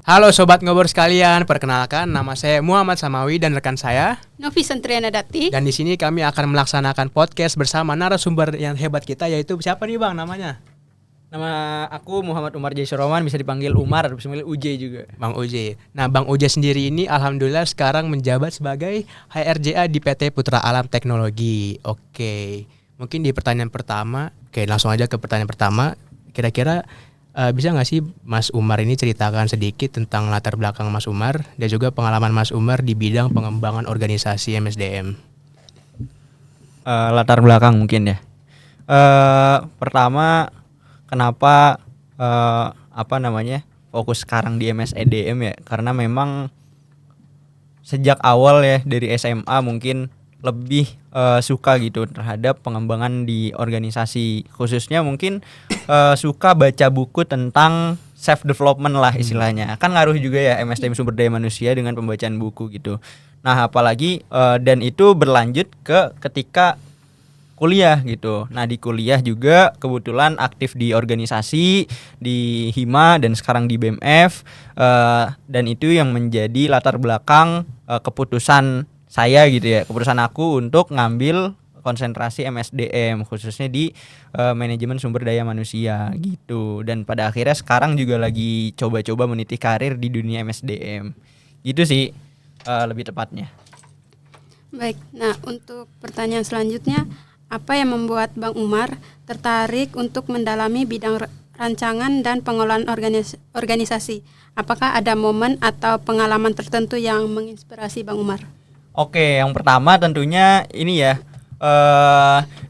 Halo Sobat Ngobrol sekalian, perkenalkan nama saya Muhammad Samawi dan rekan saya Novi Sentriana Dati. Dan di sini kami akan melaksanakan podcast bersama narasumber yang hebat kita, yaitu siapa nih Bang namanya? Nama aku Muhammad Umar Jaisroman, bisa dipanggil Umar, bisa dipanggil UJ juga. Bang UJ. Nah, Bang UJ sendiri ini alhamdulillah sekarang menjabat sebagai HRJA di PT Putra Alam Teknologi. Oke. Mungkin di pertanyaan pertama, langsung aja ke pertanyaan pertama. Kira-kira bisa nggak sih Mas Umar ini ceritakan sedikit tentang latar belakang Mas Umar dan juga pengalaman Mas Umar di bidang pengembangan organisasi MSDM? Latar belakang mungkin ya. Pertama, kenapa fokus sekarang di MSEDM ya? Karena memang sejak awal ya dari SMA mungkin lebih suka gitu terhadap pengembangan di organisasi, khususnya mungkin suka baca buku tentang self development lah istilahnya. Kan ngaruh juga ya MSDM sumber daya manusia dengan pembacaan buku gitu. Nah, apalagi dan itu berlanjut ke ketika kuliah gitu. Nah, di kuliah juga kebetulan aktif di organisasi di Hima dan sekarang di BMF, dan itu yang menjadi latar belakang keputusan saya gitu ya, keputusan aku untuk ngambil konsentrasi MSDM khususnya di manajemen sumber daya manusia gitu. Dan pada akhirnya sekarang juga lagi coba-coba meniti karir di dunia MSDM. Gitu sih lebih tepatnya. Baik, nah untuk pertanyaan selanjutnya, apa yang membuat Bang Umar tertarik untuk mendalami bidang rancangan dan pengelolaan organisasi? Apakah ada momen atau pengalaman tertentu yang menginspirasi Bang Umar? Oke, yang pertama tentunya ini ya,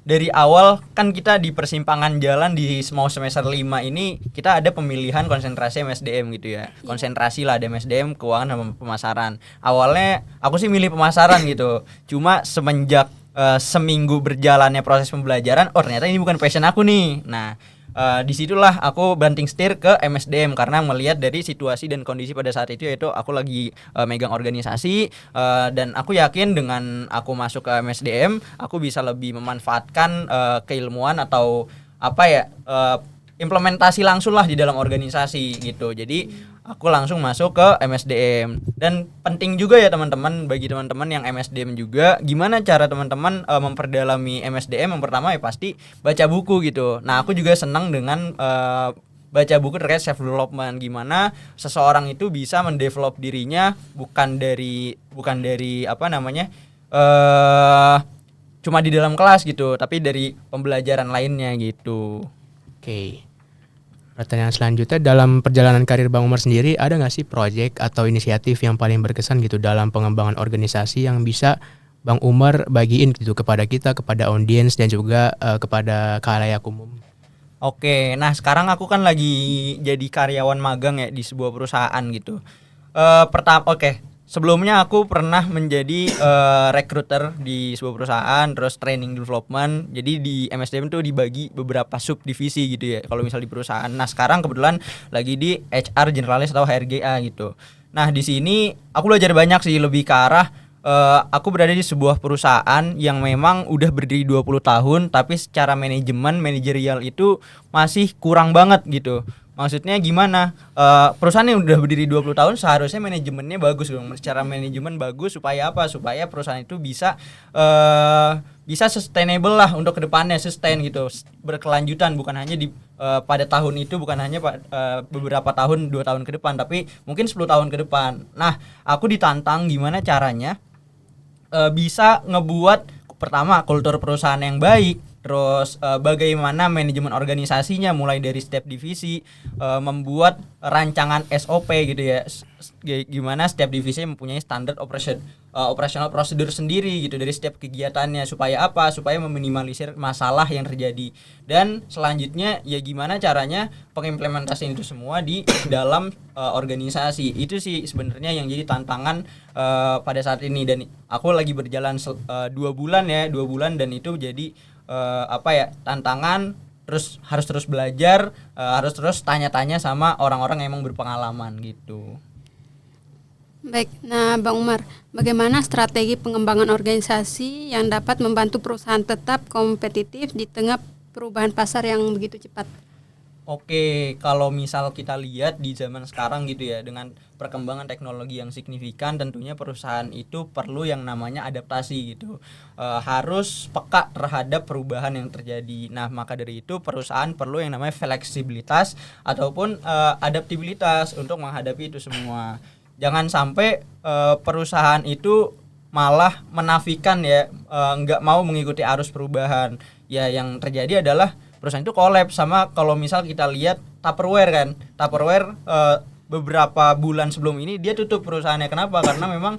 dari awal kan kita di persimpangan jalan di mau semester 5 ini kita ada pemilihan konsentrasi MSDM gitu ya. Konsentrasi lah, ada MSDM, keuangan sama pemasaran. Awalnya aku sih milih pemasaran gitu. Cuma semenjak seminggu berjalannya proses pembelajaran, ternyata ini bukan passion aku nih. Nah, disitulah aku banting setir ke MSDM karena melihat dari situasi dan kondisi pada saat itu, yaitu aku lagi megang organisasi, dan aku yakin dengan aku masuk ke MSDM aku bisa lebih memanfaatkan keilmuan atau implementasi langsung lah di dalam organisasi gitu. Jadi aku langsung masuk ke MSDM. Dan penting juga ya teman-teman, bagi teman-teman yang MSDM juga, gimana cara teman-teman memperdalami MSDM? Yang pertama ya pasti baca buku gitu. Nah, aku juga senang dengan baca buku terkait self development, gimana seseorang itu bisa mendevelop dirinya bukan dari cuma di dalam kelas gitu, tapi dari pembelajaran lainnya gitu. Oke. Pertanyaan selanjutnya, dalam perjalanan karir Bang Umar sendiri ada nggak sih proyek atau inisiatif yang paling berkesan gitu dalam pengembangan organisasi yang bisa Bang Umar bagiin gitu kepada kita, kepada audiens dan juga kepada khalayak umum? Oke, nah sekarang aku kan lagi jadi karyawan magang ya di sebuah perusahaan gitu. Sebelumnya aku pernah menjadi recruiter di sebuah perusahaan, terus training development. Jadi di MSDM tuh dibagi beberapa subdivisi gitu ya, kalau misal di perusahaan. Nah, sekarang kebetulan lagi di HR generalis atau HRGA gitu. Nah, di sini aku belajar banyak sih, lebih ke arah aku berada di sebuah perusahaan yang memang udah berdiri 20 tahun, tapi secara manajerial itu masih kurang banget gitu. Maksudnya gimana? Perusahaan yang udah berdiri 20 tahun seharusnya manajemennya bagus dong. Secara manajemen bagus supaya apa? Supaya perusahaan itu bisa sustainable lah untuk kedepannya, sustain gitu, berkelanjutan, bukan hanya di pada tahun itu, bukan hanya beberapa tahun, 2 tahun ke depan, tapi mungkin 10 tahun ke depan. Nah, aku ditantang gimana caranya bisa ngebuat pertama kultur perusahaan yang baik, terus bagaimana manajemen organisasinya mulai dari setiap divisi, membuat rancangan SOP gitu ya, gimana setiap divisi mempunyai standar operasional prosedur sendiri gitu dari setiap kegiatannya, supaya apa? Supaya meminimalisir masalah yang terjadi. Dan selanjutnya ya gimana caranya pengimplementasian itu semua di dalam organisasi. Itu sih sebenarnya yang jadi tantangan pada saat ini, dan aku lagi berjalan 2 bulan dan itu jadi tantangan. Terus harus terus belajar, harus terus tanya-tanya sama orang-orang yang emang berpengalaman gitu. Baik, nah Bang Umar, bagaimana strategi pengembangan organisasi yang dapat membantu perusahaan tetap kompetitif di tengah perubahan pasar yang begitu cepat? Oke, kalau misal kita lihat di zaman sekarang gitu ya, dengan perkembangan teknologi yang signifikan, tentunya perusahaan itu perlu yang namanya adaptasi gitu. Harus peka terhadap perubahan yang terjadi. Nah, maka dari itu perusahaan perlu yang namanya fleksibilitas ataupun adaptabilitas untuk menghadapi itu semua. Jangan sampai perusahaan itu malah menafikan ya, nggak mau mengikuti arus perubahan. Ya, yang terjadi adalah perusahaan itu collapse. Sama kalau misal kita lihat Tupperware kan, Tupperware beberapa bulan sebelum ini dia tutup perusahaannya. Kenapa? Karena memang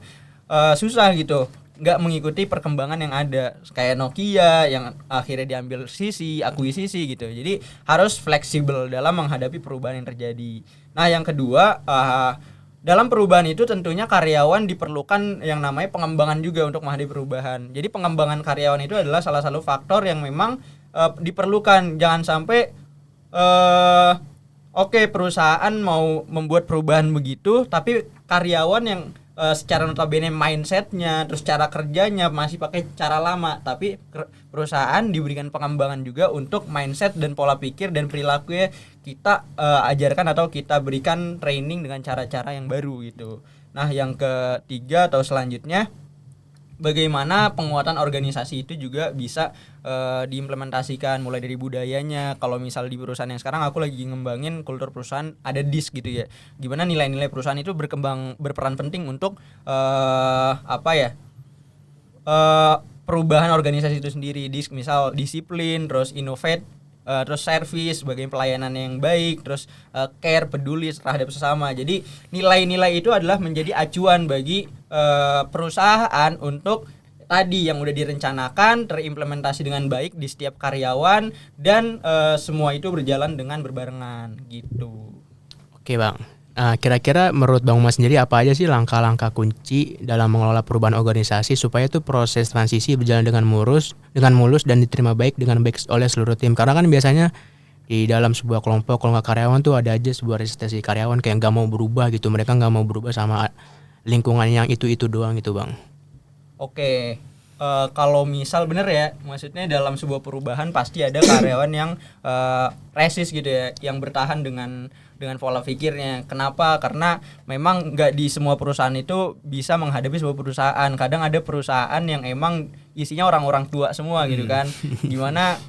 susah gitu, nggak mengikuti perkembangan yang ada. Kayak Nokia yang akhirnya diambil akuisisi gitu. Jadi harus fleksibel dalam menghadapi perubahan yang terjadi. Nah, yang kedua, dalam perubahan itu tentunya karyawan diperlukan yang namanya pengembangan juga untuk menghadapi perubahan. Jadi pengembangan karyawan itu adalah salah satu faktor yang memang diperlukan. Jangan sampai oke, perusahaan mau membuat perubahan begitu, tapi karyawan yang secara notabene mindsetnya, terus cara kerjanya masih pakai cara lama. Tapi perusahaan diberikan pengembangan juga untuk mindset dan pola pikir dan perilakunya kita ajarkan atau kita berikan training dengan cara-cara yang baru gitu. Nah, yang ketiga atau selanjutnya, bagaimana penguatan organisasi itu juga bisa diimplementasikan mulai dari budayanya. Kalau misal di perusahaan yang sekarang aku lagi ngembangin kultur perusahaan, ada DISC gitu ya. Gimana nilai-nilai perusahaan itu berperan penting untuk perubahan organisasi itu sendiri. DISC misal disiplin, terus innovate, terus service sebagai pelayanan yang baik, terus care, peduli terhadap sesama. Jadi nilai-nilai itu adalah menjadi acuan bagi perusahaan untuk tadi yang udah direncanakan terimplementasi dengan baik di setiap karyawan, dan semua itu berjalan dengan berbarengan gitu. Oke Bang, kira-kira menurut Bang Mas sendiri apa aja sih langkah-langkah kunci dalam mengelola perubahan organisasi supaya tuh proses transisi berjalan dengan mulus dan diterima dengan baik oleh seluruh tim? Karena kan biasanya di dalam sebuah kelompok, kalau nggak karyawan tuh ada aja sebuah resistensi karyawan kayak nggak mau berubah gitu. Mereka nggak mau berubah sama lingkungan yang itu doang gitu Bang. Oke, kalau misal bener ya, maksudnya dalam sebuah perubahan pasti ada karyawan yang resist gitu ya, yang bertahan dengan pola pikirnya. Kenapa? Karena memang nggak di semua perusahaan itu bisa menghadapi sebuah perusahaan. Kadang ada perusahaan yang emang isinya orang-orang tua semua gitu kan. Gimana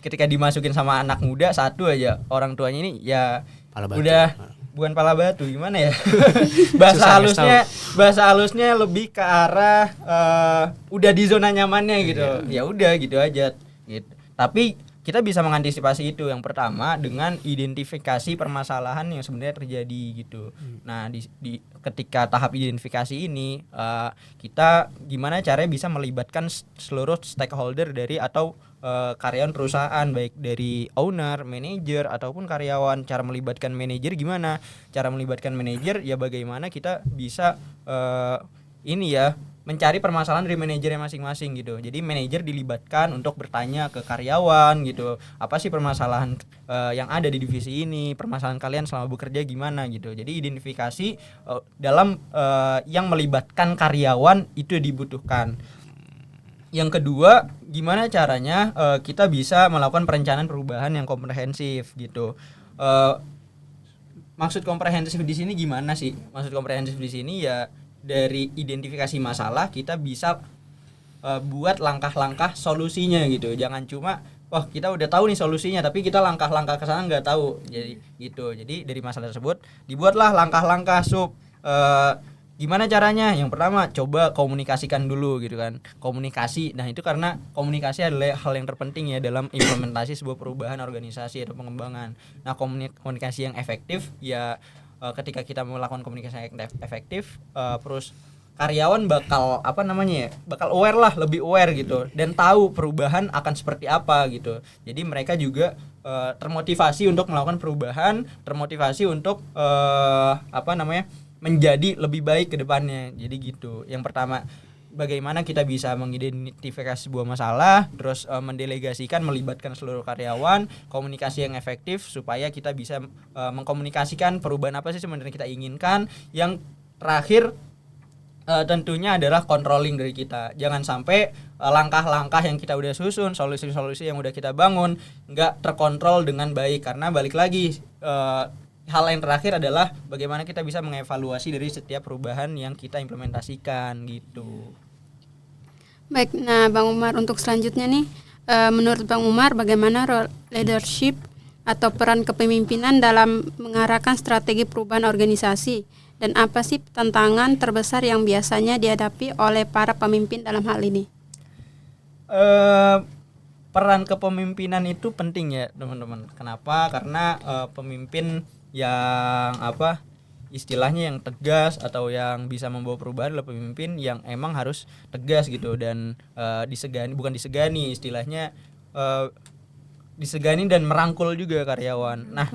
ketika dimasukin sama anak muda satu aja, orang tuanya ini ya udah bukan pala batu, gimana ya? bahasa halusnya lebih ke arah udah di zona nyamannya gitu. Ya udah gitu aja gitu. Tapi kita bisa mengantisipasi itu. Yang pertama dengan identifikasi permasalahan yang sebenarnya terjadi gitu. Nah, di ketika tahap identifikasi ini kita gimana caranya bisa melibatkan seluruh stakeholder dari atau karyawan perusahaan, baik dari owner, manajer ataupun karyawan. Cara melibatkan manajer gimana? Cara melibatkan manajer ya bagaimana kita bisa mencari permasalahan dari manajernya masing-masing gitu. Jadi manajer dilibatkan untuk bertanya ke karyawan gitu. Apa sih permasalahan yang ada di divisi ini? Permasalahan kalian selama bekerja gimana gitu. Jadi identifikasi dalam yang melibatkan karyawan itu dibutuhkan. Yang kedua, gimana caranya kita bisa melakukan perencanaan perubahan yang komprehensif gitu. Maksud komprehensif di sini gimana sih? Maksud komprehensif di sini ya dari identifikasi masalah kita bisa buat langkah-langkah solusinya gitu. Jangan cuma wah kita udah tahu nih solusinya tapi kita langkah-langkah ke sana nggak tahu. Jadi gitu. Jadi dari masalah tersebut dibuatlah langkah-langkah gimana caranya? Yang pertama coba komunikasikan dulu gitu kan. Komunikasi. Nah, itu karena komunikasi adalah hal yang terpenting ya dalam implementasi sebuah perubahan organisasi atau pengembangan. Nah, komunikasi yang efektif ya ketika kita melakukan komunikasi yang efektif, terus karyawan bakal bakal aware lah, lebih aware gitu dan tahu perubahan akan seperti apa gitu. Jadi mereka juga termotivasi untuk melakukan perubahan, termotivasi untuk menjadi lebih baik ke depannya. Jadi gitu. Yang pertama, bagaimana kita bisa mengidentifikasi sebuah masalah, terus mendelegasikan, melibatkan seluruh karyawan, komunikasi yang efektif supaya kita bisa mengkomunikasikan perubahan apa sih sebenarnya kita inginkan. Yang terakhir tentunya adalah controlling dari kita. Jangan sampai langkah-langkah yang kita udah susun, solusi-solusi yang udah kita bangun nggak terkontrol dengan baik, karena balik lagi hal yang terakhir adalah bagaimana kita bisa mengevaluasi dari setiap perubahan yang kita implementasikan gitu. Baik, nah Bang Umar, untuk selanjutnya nih, menurut Bang Umar bagaimana role leadership atau peran kepemimpinan dalam mengarahkan strategi perubahan organisasi, dan apa sih tantangan terbesar yang biasanya dihadapi oleh para pemimpin dalam hal ini? Peran kepemimpinan itu penting ya teman-teman. Kenapa? Karena pemimpin yang istilahnya yang tegas atau yang bisa membawa perubahan adalah pemimpin yang emang harus tegas gitu, dan bukan disegani, istilahnya disegani dan merangkul juga karyawan. Nah,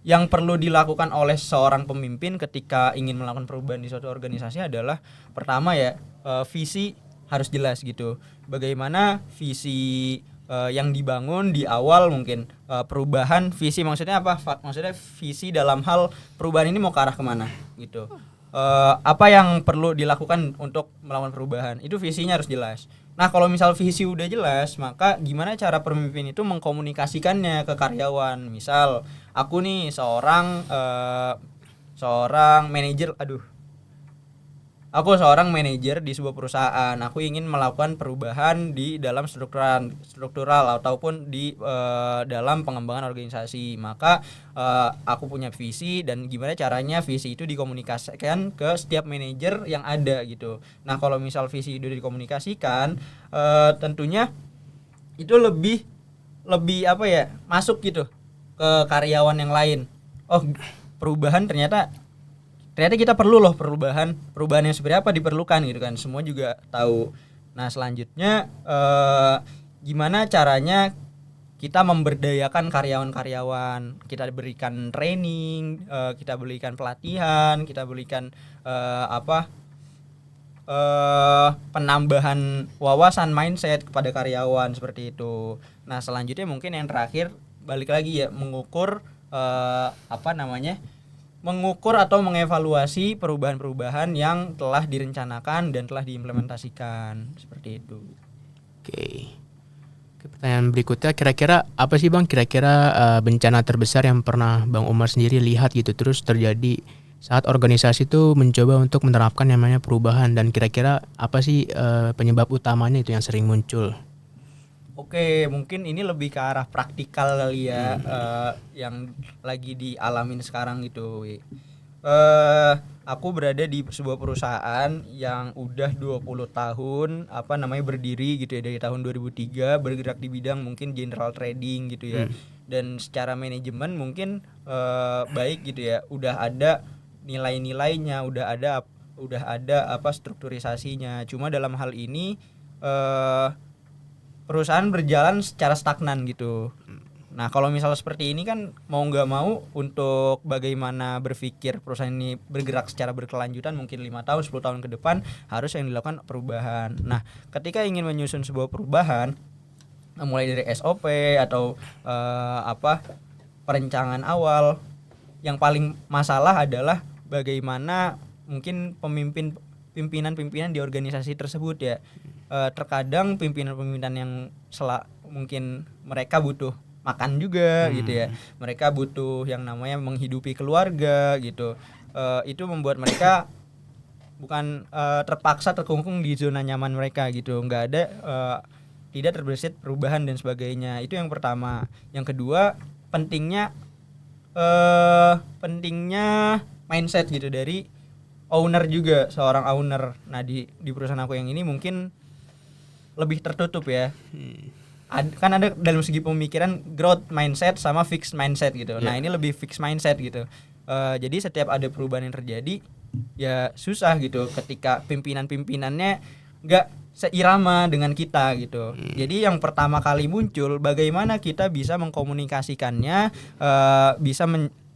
yang perlu dilakukan oleh seorang pemimpin ketika ingin melakukan perubahan di suatu organisasi adalah pertama ya, visi harus jelas gitu. Bagaimana visi yang dibangun di awal mungkin perubahan, visi maksudnya apa? Maksudnya visi dalam hal perubahan ini mau ke arah kemana gitu. Apa yang perlu dilakukan untuk melakukan perubahan, itu visinya harus jelas. Nah, kalau misal visi udah jelas, maka gimana cara pemimpin itu mengkomunikasikannya ke karyawan. Misal aku nih seorang manajer, aku seorang manajer di sebuah perusahaan. Aku ingin melakukan perubahan di dalam struktural ataupun di dalam pengembangan organisasi. Maka aku punya visi, dan gimana caranya visi itu dikomunikasikan ke setiap manajer yang ada gitu. Nah, kalau misal visi itu dikomunikasikan, tentunya itu lebih masuk gitu ke karyawan yang lain. Oh, perubahan ternyata kita perlu loh, perubahan yang seperti apa diperlukan gitu kan, semua juga tahu. Nah, selanjutnya gimana caranya kita memberdayakan karyawan-karyawan, kita berikan training, kita berikan pelatihan, kita berikan penambahan wawasan mindset kepada karyawan seperti itu. Nah, selanjutnya mungkin yang terakhir balik lagi ya, mengukur mengukur atau mengevaluasi perubahan-perubahan yang telah direncanakan dan telah diimplementasikan seperti itu. Oke, pertanyaan berikutnya, kira-kira apa sih Bang, bencana terbesar yang pernah Bang Umar sendiri lihat gitu terus terjadi saat organisasi itu mencoba untuk menerapkan namanya perubahan, dan kira-kira apa sih penyebab utamanya itu yang sering muncul? Oke, mungkin ini lebih ke arah praktikal kali ya, yang lagi dialamin sekarang gitu. Aku berada di sebuah perusahaan yang udah 20 tahun berdiri gitu ya, dari tahun 2003, bergerak di bidang mungkin general trading gitu ya. Dan secara manajemen mungkin baik gitu ya, udah ada nilai-nilainya, udah ada strukturisasinya. Cuma dalam hal ini perusahaan berjalan secara stagnan gitu. Nah, kalau misalnya seperti ini kan mau nggak mau, untuk bagaimana berpikir perusahaan ini bergerak secara berkelanjutan mungkin 5 tahun, 10 tahun ke depan, harus yang dilakukan perubahan. Nah, ketika ingin menyusun sebuah perubahan, mulai dari SOP atau perencanaan awal, yang paling masalah adalah bagaimana mungkin pimpinan di organisasi tersebut ya. Terkadang pimpinan yang mungkin mereka butuh makan juga gitu ya, mereka butuh yang namanya menghidupi keluarga gitu. Itu membuat mereka bukan terpaksa terkungkung di zona nyaman mereka gitu, tidak terbersit perubahan dan sebagainya. Itu yang pertama. Yang kedua, pentingnya mindset gitu dari owner juga, seorang owner. Nah, di perusahaan aku yang ini mungkin lebih tertutup ya. Kan ada dalam segi pemikiran growth mindset sama fixed mindset gitu. Nah, ini lebih fixed mindset gitu. Jadi setiap ada perubahan yang terjadi ya susah gitu ketika pimpinan-pimpinannya nggak seirama dengan kita gitu. Jadi yang pertama kali muncul, bagaimana kita bisa mengkomunikasikannya, bisa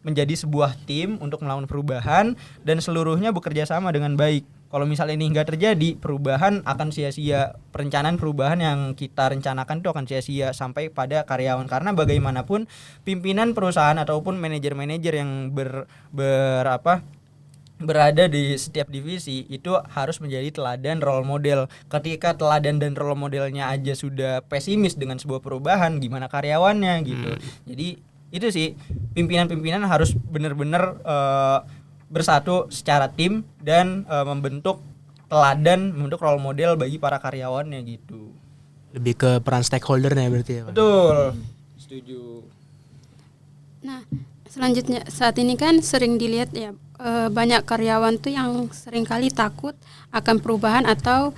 menjadi sebuah tim untuk melakukan perubahan dan seluruhnya bekerja sama dengan baik. Kalau misalnya ini nggak terjadi, perubahan akan sia-sia. Perencanaan perubahan yang kita rencanakan itu akan sia-sia sampai pada karyawan. Karena bagaimanapun pimpinan perusahaan ataupun manajer-manajer yang berada di setiap divisi itu harus menjadi teladan role model. Ketika teladan dan role modelnya aja sudah pesimis dengan sebuah perubahan, gimana karyawannya gitu. Jadi itu sih, pimpinan-pimpinan harus benar-benar bersatu secara tim dan membentuk teladan, membentuk role model bagi para karyawannya gitu. Lebih ke peran stakeholder-nya berarti ya, Pak? Betul. Setuju. Nah, selanjutnya saat ini kan sering dilihat ya banyak karyawan tuh yang seringkali takut akan perubahan atau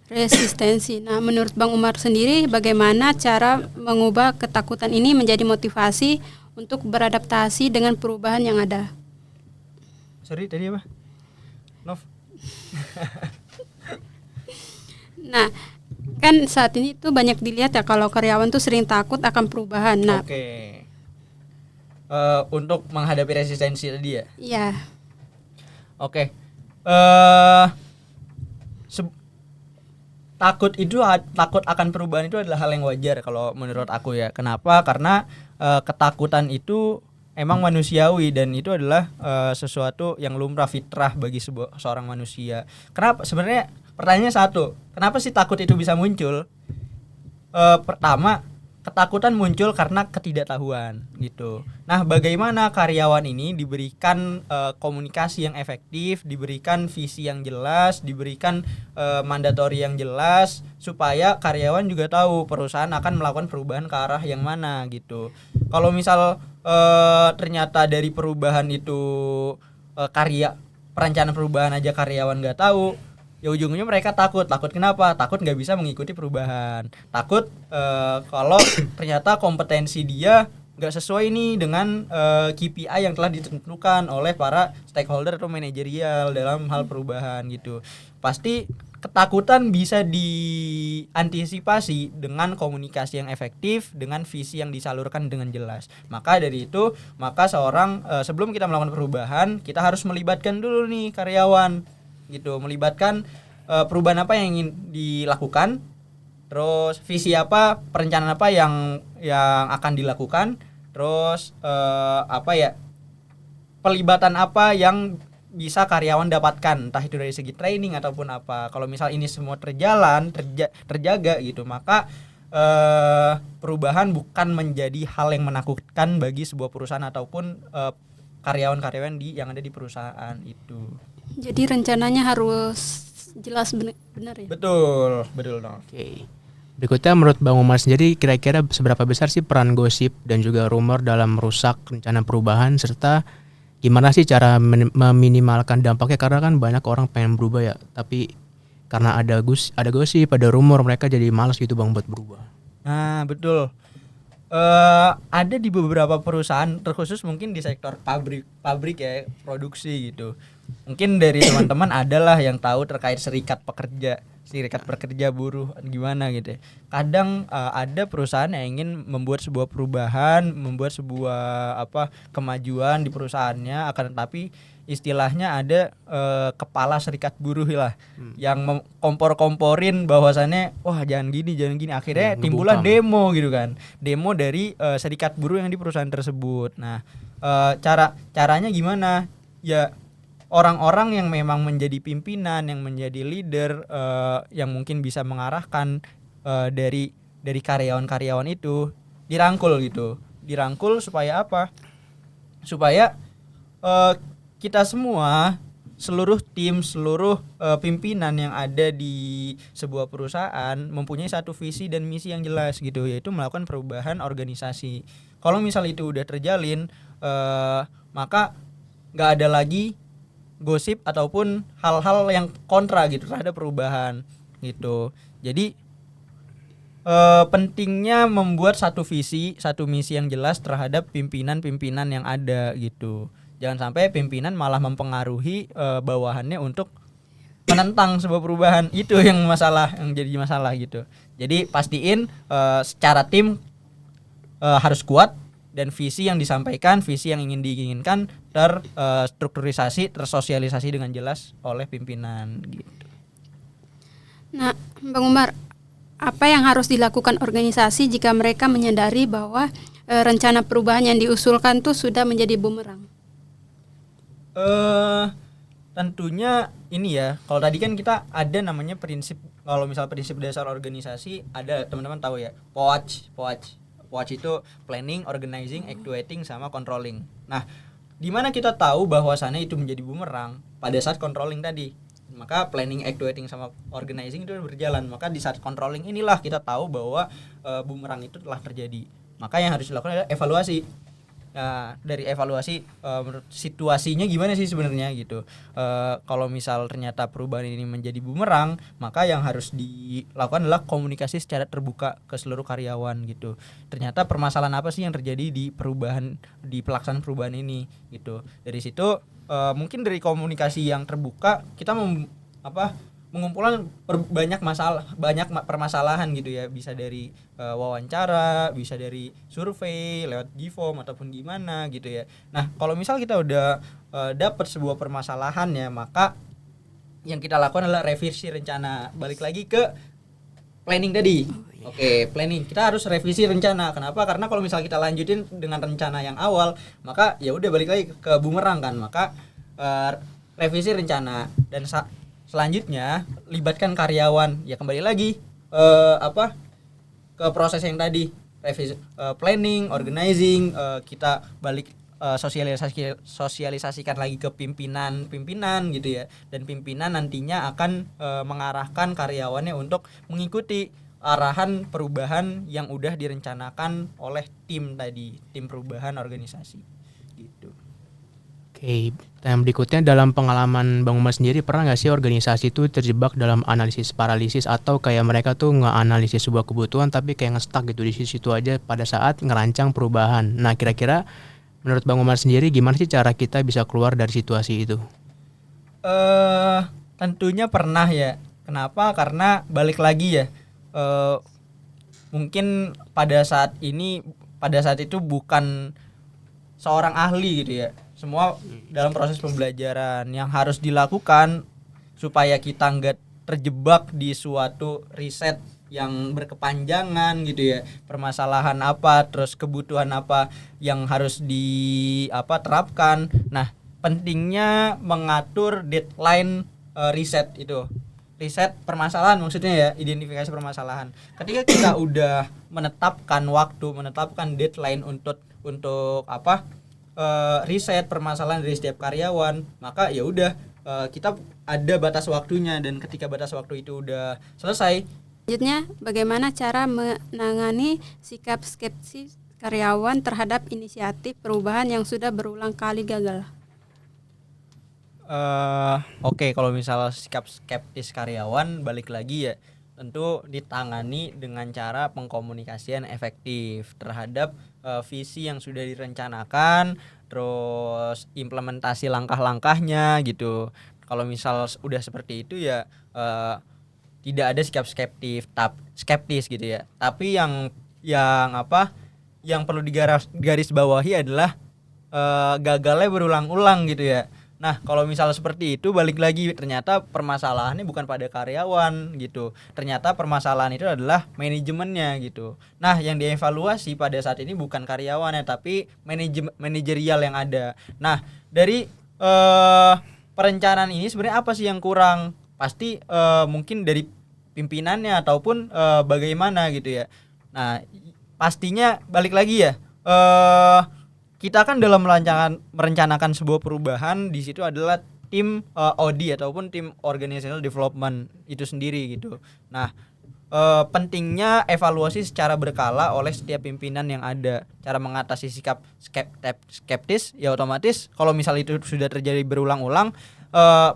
resistensi. Nah, menurut Bang Umar sendiri bagaimana cara mengubah ketakutan ini menjadi motivasi untuk beradaptasi dengan perubahan yang ada? Sorry, tadi apa? Nov. Nah, kan saat ini tuh banyak dilihat ya kalau karyawan tuh sering takut akan perubahan. Nah, Oke. Untuk menghadapi resistensi tadi ya. iya. Oke. Takut akan perubahan itu adalah hal yang wajar kalau menurut aku ya. Kenapa? Karena ketakutan itu emang manusiawi dan itu adalah sesuatu yang lumrah fitrah bagi seorang manusia. Kenapa? Sebenarnya pertanyaannya satu. Kenapa sih takut itu bisa muncul? Pertama, ketakutan muncul karena ketidaktahuan gitu. Nah, bagaimana karyawan ini diberikan komunikasi yang efektif, diberikan visi yang jelas, diberikan mandatori yang jelas supaya karyawan juga tahu perusahaan akan melakukan perubahan ke arah yang mana gitu. Kalau misal ternyata dari perubahan itu perencanaan perubahan aja karyawan nggak tahu, ya ujungnya mereka takut kenapa? Takut nggak bisa mengikuti perubahan, takut kalau ternyata kompetensi dia nggak sesuai nih dengan KPI yang telah ditentukan oleh para stakeholder atau manajerial dalam hal perubahan gitu. Pasti ketakutan bisa diantisipasi dengan komunikasi yang efektif, dengan visi yang disalurkan dengan jelas. Maka dari itu, seorang sebelum kita melakukan perubahan, kita harus melibatkan dulu nih karyawan gitu, melibatkan perubahan apa yang ingin dilakukan, terus visi apa, perencanaan apa yang akan dilakukan, terus pelibatan apa yang bisa karyawan dapatkan, entah itu dari segi training ataupun apa. Kalau misal ini semua terjaga gitu, maka perubahan bukan menjadi hal yang menakutkan bagi sebuah perusahaan ataupun karyawan-karyawan yang ada di perusahaan itu. Jadi rencananya harus jelas benar ya? Betul dong. Oke. Berikutnya menurut Bang Umar sendiri kira-kira seberapa besar sih peran gosip dan juga rumor dalam merusak rencana perubahan, serta gimana sih cara meminimalkan dampaknya, karena kan banyak orang pengen berubah ya, tapi karena ada gosip, ada rumor, mereka jadi malas gitu Bang buat berubah. Nah, betul. Ada di beberapa perusahaan, terkhusus mungkin di sektor pabrik ya, produksi gitu. Mungkin dari teman-teman adalah yang tahu terkait serikat pekerja buruh gimana gitu ya. Kadang ada perusahaan yang ingin membuat sebuah perubahan, membuat sebuah kemajuan di perusahaannya, akan tetapi istilahnya ada kepala serikat buruh lah yang kompor-komporin bahwasannya wah jangan gini akhirnya timbullah demo gitu kan, demo dari serikat buruh yang di perusahaan tersebut. Nah, caranya gimana ya, orang-orang yang memang menjadi pimpinan, yang menjadi leader, yang mungkin bisa mengarahkan dari karyawan-karyawan itu dirangkul supaya apa? Supaya kita semua, seluruh tim, seluruh pimpinan yang ada di sebuah perusahaan mempunyai satu visi dan misi yang jelas gitu, yaitu melakukan perubahan organisasi. Kalau misal itu udah terjalin, maka nggak ada lagi gosip ataupun hal-hal yang kontra gitu terhadap perubahan gitu. Jadi pentingnya membuat satu visi, satu misi yang jelas terhadap pimpinan-pimpinan yang ada gitu. Jangan sampai pimpinan malah mempengaruhi bawahannya untuk menentang sebuah perubahan. Itu yang jadi masalah gitu. Jadi pastiin secara tim harus kuat, dan visi yang disampaikan, visi yang ingin diinginkan terstrukturisasi, tersosialisasi dengan jelas oleh pimpinan gitu. Nah, Bang Umar, apa yang harus dilakukan organisasi jika mereka menyadari bahwa rencana perubahan yang diusulkan tuh sudah menjadi bumerang? Tentunya ini ya, kalau tadi kan kita ada namanya prinsip, kalau misal prinsip dasar organisasi ada, teman-teman tahu ya, POAC itu planning, organizing, actuating, sama controlling. Nah, di mana kita tahu bahwasannya itu menjadi bumerang pada saat controlling tadi. Maka planning, actuating, sama organizing itu berjalan. Maka di saat controlling inilah kita tahu bahwa bumerang itu telah terjadi. Maka yang harus dilakukan adalah evaluasi. Nah, dari evaluasi menurut situasinya gimana sih sebenarnya gitu. Kalau misal ternyata perubahan ini menjadi bumerang, maka yang harus dilakukan adalah komunikasi secara terbuka ke seluruh karyawan gitu. Ternyata permasalahan apa sih yang terjadi di pelaksanaan perubahan ini gitu. Dari situ mungkin dari komunikasi yang terbuka kita mengumpulkan banyak permasalahan gitu ya, bisa dari wawancara, bisa dari survei lewat Gform ataupun gimana gitu ya. Nah, kalau misal kita udah dapat sebuah permasalahan ya, maka yang kita lakukan adalah revisi rencana. Balik lagi ke planning tadi. Oke, planning. Kita harus revisi rencana. Kenapa? Karena kalau misal kita lanjutin dengan rencana yang awal, maka ya udah balik lagi ke bumerang kan. Maka revisi rencana dan selanjutnya libatkan karyawan. Ya kembali lagi ke proses yang tadi, revisi, planning, organizing, kita balik sosialisasikan lagi ke pimpinan gitu ya, dan pimpinan nantinya akan mengarahkan karyawannya untuk mengikuti arahan perubahan yang udah direncanakan oleh tim perubahan organisasi gitu. Oke, yang berikutnya, dalam pengalaman Bang Umar sendiri pernah nggak sih organisasi itu terjebak dalam analisis paralisis, atau kayak mereka tuh nge-analisis sebuah kebutuhan tapi kayak nge-stuck gitu di situ aja pada saat ngerancang perubahan. Nah, kira-kira menurut Bang Umar sendiri gimana sih cara kita bisa keluar dari situasi itu? Tentunya pernah ya. Kenapa? Karena balik lagi ya, mungkin pada saat itu bukan seorang ahli gitu ya. Semua dalam proses pembelajaran yang harus dilakukan supaya kita nggak terjebak di suatu riset yang berkepanjangan gitu ya. Permasalahan apa, terus kebutuhan apa yang harus terapkan. Nah, pentingnya mengatur deadline riset itu. Riset permasalahan maksudnya ya, identifikasi permasalahan. Ketika kita udah menetapkan waktu, menetapkan deadline untuk riset permasalahan dari setiap karyawan, maka ya udah kita ada batas waktunya, dan ketika batas waktu itu udah selesai. Selanjutnya, bagaimana cara menangani sikap skeptis karyawan terhadap inisiatif perubahan yang sudah berulang kali gagal? Oke, kalau misalnya sikap skeptis karyawan, balik lagi ya, tentu ditangani dengan cara pengkomunikasian efektif terhadap visi yang sudah direncanakan, terus implementasi langkah-langkahnya gitu. Kalau misal udah seperti itu ya tidak ada sikap skeptis gitu ya. Tapi yang perlu digaris bawahi adalah gagalnya berulang-ulang gitu ya. Nah, kalau misalnya seperti itu, balik lagi, ternyata permasalahannya bukan pada karyawan gitu. Ternyata permasalahan itu adalah manajemennya gitu. Nah, yang dievaluasi pada saat ini bukan karyawannya, tapi manajerial yang ada. Nah, dari perencanaan ini sebenarnya apa sih yang kurang? Pasti mungkin dari pimpinannya ataupun bagaimana gitu ya. Nah, pastinya balik lagi ya, kita kan dalam merencanakan sebuah perubahan, di situ adalah tim OD ataupun tim organizational development itu sendiri gitu. Nah, pentingnya evaluasi secara berkala oleh setiap pimpinan yang ada. Cara mengatasi sikap skeptis ya otomatis kalau misal itu sudah terjadi berulang-ulang,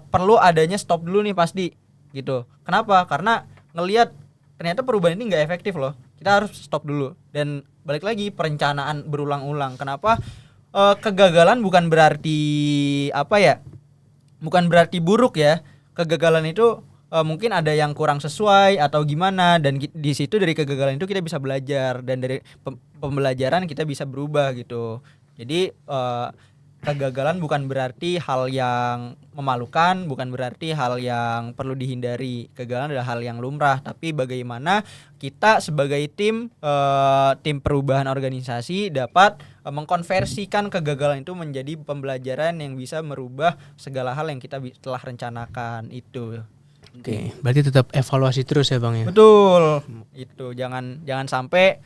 perlu adanya stop dulu nih pasti gitu. Kenapa? Karena ngelihat ternyata perubahan ini nggak efektif loh. Kita harus stop dulu. Dan balik lagi, perencanaan berulang-ulang. Kenapa? Kegagalan bukan berarti bukan berarti buruk ya. Kegagalan itu mungkin ada yang kurang sesuai atau gimana, dan di situ dari kegagalan itu kita bisa belajar, dan dari pembelajaran kita bisa berubah gitu. Jadi kegagalan bukan berarti hal yang memalukan, bukan berarti hal yang perlu dihindari. Kegagalan adalah hal yang lumrah, tapi bagaimana kita sebagai tim perubahan organisasi dapat mengkonversikan kegagalan itu menjadi pembelajaran yang bisa merubah segala hal yang kita telah rencanakan itu. Oke, berarti tetap evaluasi terus ya Bang ya. Betul. Itu jangan sampai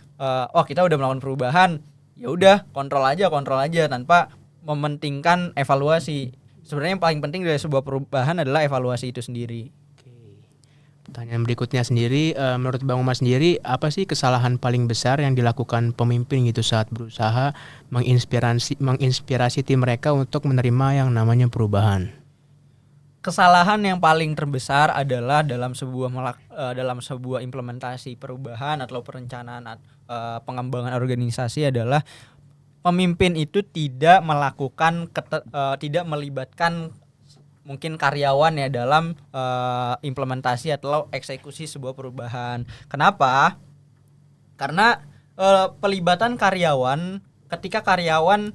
kita udah melakukan perubahan, ya udah kontrol aja tanpa mementingkan evaluasi. Sebenarnya yang paling penting dari sebuah perubahan adalah evaluasi itu sendiri. Oke. Pertanyaan berikutnya sendiri, menurut Bang Umar sendiri, apa sih kesalahan paling besar yang dilakukan pemimpin gitu saat berusaha menginspirasi tim mereka untuk menerima yang namanya perubahan? Kesalahan yang paling terbesar adalah dalam sebuah implementasi perubahan atau perencanaan pengembangan organisasi adalah pemimpin itu tidak melibatkan mungkin karyawan ya dalam implementasi atau eksekusi sebuah perubahan. Kenapa? Karena pelibatan karyawan, ketika karyawan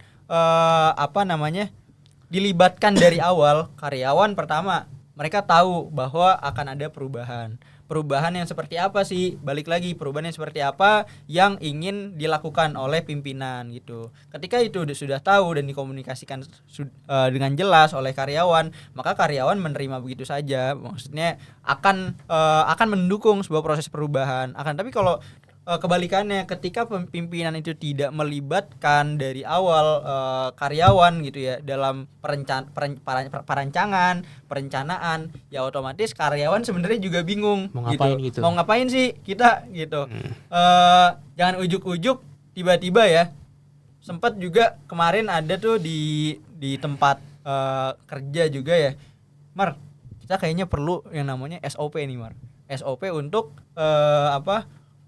dilibatkan dari awal, karyawan pertama mereka tahu bahwa akan ada perubahan. Perubahan yang seperti apa sih? Balik lagi, perubahan yang seperti apa yang ingin dilakukan oleh pimpinan gitu. Ketika itu sudah tahu dan dikomunikasikan dengan jelas oleh karyawan, maka karyawan menerima begitu saja. Maksudnya akan mendukung sebuah proses perubahan. Tapi kalau kebalikannya, ketika pimpinan itu tidak melibatkan dari awal karyawan gitu ya dalam perencanaan, ya otomatis karyawan sebenarnya juga bingung mau ngapain sih kita gitu. Jangan ujuk-ujuk tiba-tiba ya. Sempat juga kemarin ada tuh di tempat kerja juga ya, Mar, kita kayaknya perlu yang namanya SOP nih, Mar. SOP untuk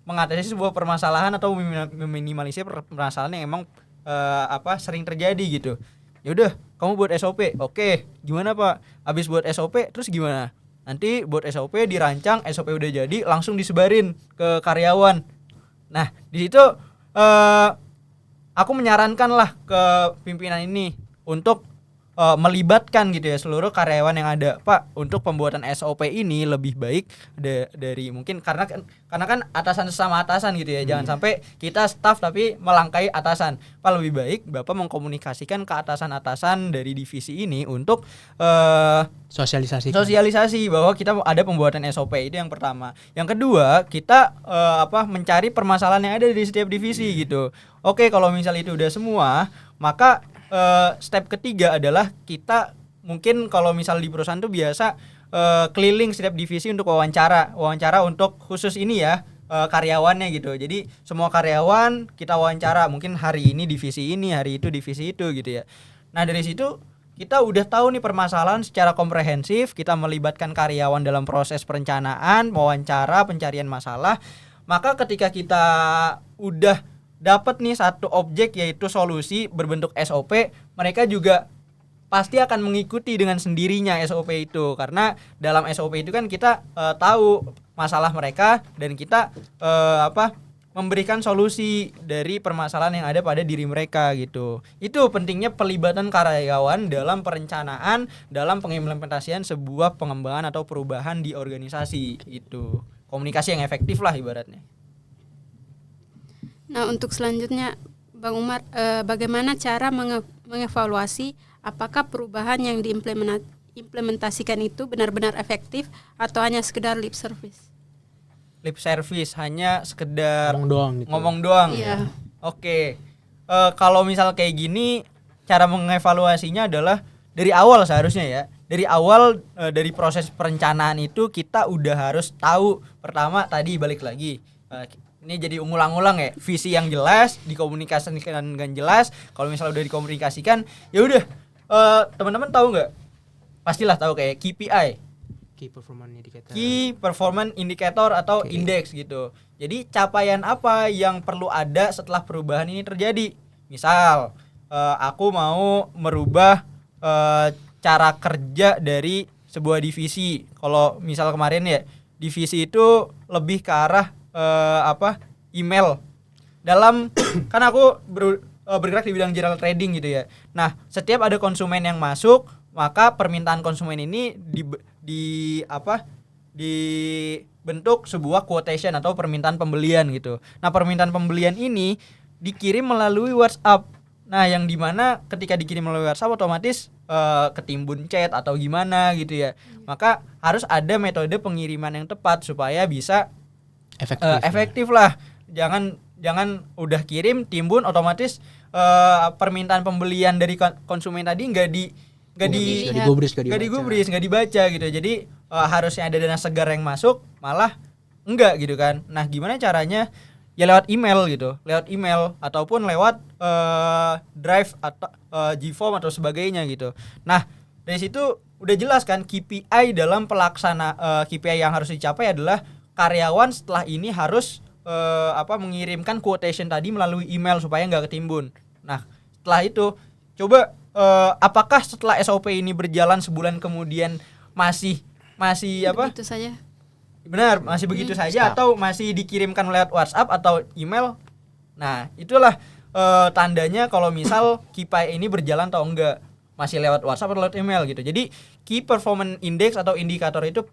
mengatasi sebuah permasalahan atau meminimalisir permasalahan yang emang sering terjadi gitu. Ya udah, kamu buat SOP. Oke, gimana Pak? Habis buat SOP terus gimana? Nanti buat SOP dirancang, SOP udah jadi langsung disebarin ke karyawan. Nah, di situ aku menyarankan lah ke pimpinan ini untuk melibatkan gitu ya seluruh karyawan yang ada. Pak, untuk pembuatan SOP ini lebih baik dari mungkin karena kan atasan sesama atasan gitu ya. Jangan sampai kita staff tapi melangkai atasan. Pak, lebih baik Bapak mengkomunikasikan ke atasan-atasan dari divisi ini untuk sosialisasi bahwa kita ada pembuatan SOP. Itu yang pertama. Yang kedua, kita mencari permasalahan yang ada di setiap divisi gitu. Oke, kalau misal itu udah semua, maka step ketiga adalah kita mungkin kalau misal di perusahaan tuh biasa keliling setiap divisi untuk wawancara untuk khusus ini ya karyawannya gitu. Jadi semua karyawan kita wawancara, mungkin hari ini divisi ini, hari itu divisi itu gitu ya. Nah, dari situ kita udah tahu nih permasalahan secara komprehensif, kita melibatkan karyawan dalam proses perencanaan, wawancara, pencarian masalah. Maka ketika kita udah dapat nih satu objek yaitu solusi berbentuk SOP, mereka juga pasti akan mengikuti dengan sendirinya SOP itu, karena dalam SOP itu kan kita tahu masalah mereka dan kita memberikan solusi dari permasalahan yang ada pada diri mereka gitu. Itu pentingnya pelibatan karyawan dalam perencanaan, dalam pengimplementasian sebuah pengembangan atau perubahan di organisasi itu. Komunikasi yang efektif lah ibaratnya. Nah, untuk selanjutnya Bang Umar, bagaimana cara mengevaluasi apakah perubahan yang diimplementasikan itu benar-benar efektif atau hanya sekedar lip service? Lip service, hanya sekedar ngomong doang. Iya. Oke. Kalau misal kayak gini, cara mengevaluasinya adalah dari awal seharusnya ya. Dari awal dari proses perencanaan itu kita udah harus tahu. Pertama tadi balik lagi. Ini jadi ulang-ulang ya, visi yang jelas dikomunikasikan dengan jelas. Kalau misalnya udah dikomunikasikan, ya udah teman-teman tahu nggak? Pastilah tahu kayak KPI, Key Performance Indicator atau indeks gitu. Jadi capaian apa yang perlu ada setelah perubahan ini terjadi? Misal aku mau merubah cara kerja dari sebuah divisi. Kalau misal kemarin ya divisi itu lebih ke arah email. Dalam kan aku bergerak di bidang general trading gitu ya. Nah, setiap ada konsumen yang masuk, maka permintaan konsumen ini dibentuk sebuah quotation atau permintaan pembelian gitu. Nah, permintaan pembelian ini dikirim melalui WhatsApp. Nah, yang dimana ketika dikirim melalui WhatsApp otomatis ketimbun chat atau gimana gitu ya. Maka harus ada metode pengiriman yang tepat supaya bisa efektif lah. Jangan udah kirim timbun otomatis permintaan pembelian dari konsumen tadi nggak digubris, nggak dibaca gitu. Jadi harusnya ada dana segar yang masuk, malah enggak gitu kan. Nah, gimana caranya? Ya lewat email gitu, ataupun lewat Drive atau Gform atau sebagainya gitu. Nah, dari situ udah jelas kan KPI dalam KPI yang harus dicapai adalah karyawan setelah ini harus mengirimkan quotation tadi melalui email supaya nggak ketimbun. Nah, setelah itu coba apakah setelah SOP ini berjalan sebulan kemudian masih Begitu saja. Benar, masih begitu saja atau masih dikirimkan lewat WhatsApp atau email? Nah, itulah tandanya kalau misal KPI ini berjalan atau enggak, masih lewat WhatsApp atau lewat email gitu. Jadi key performance index atau indikator itu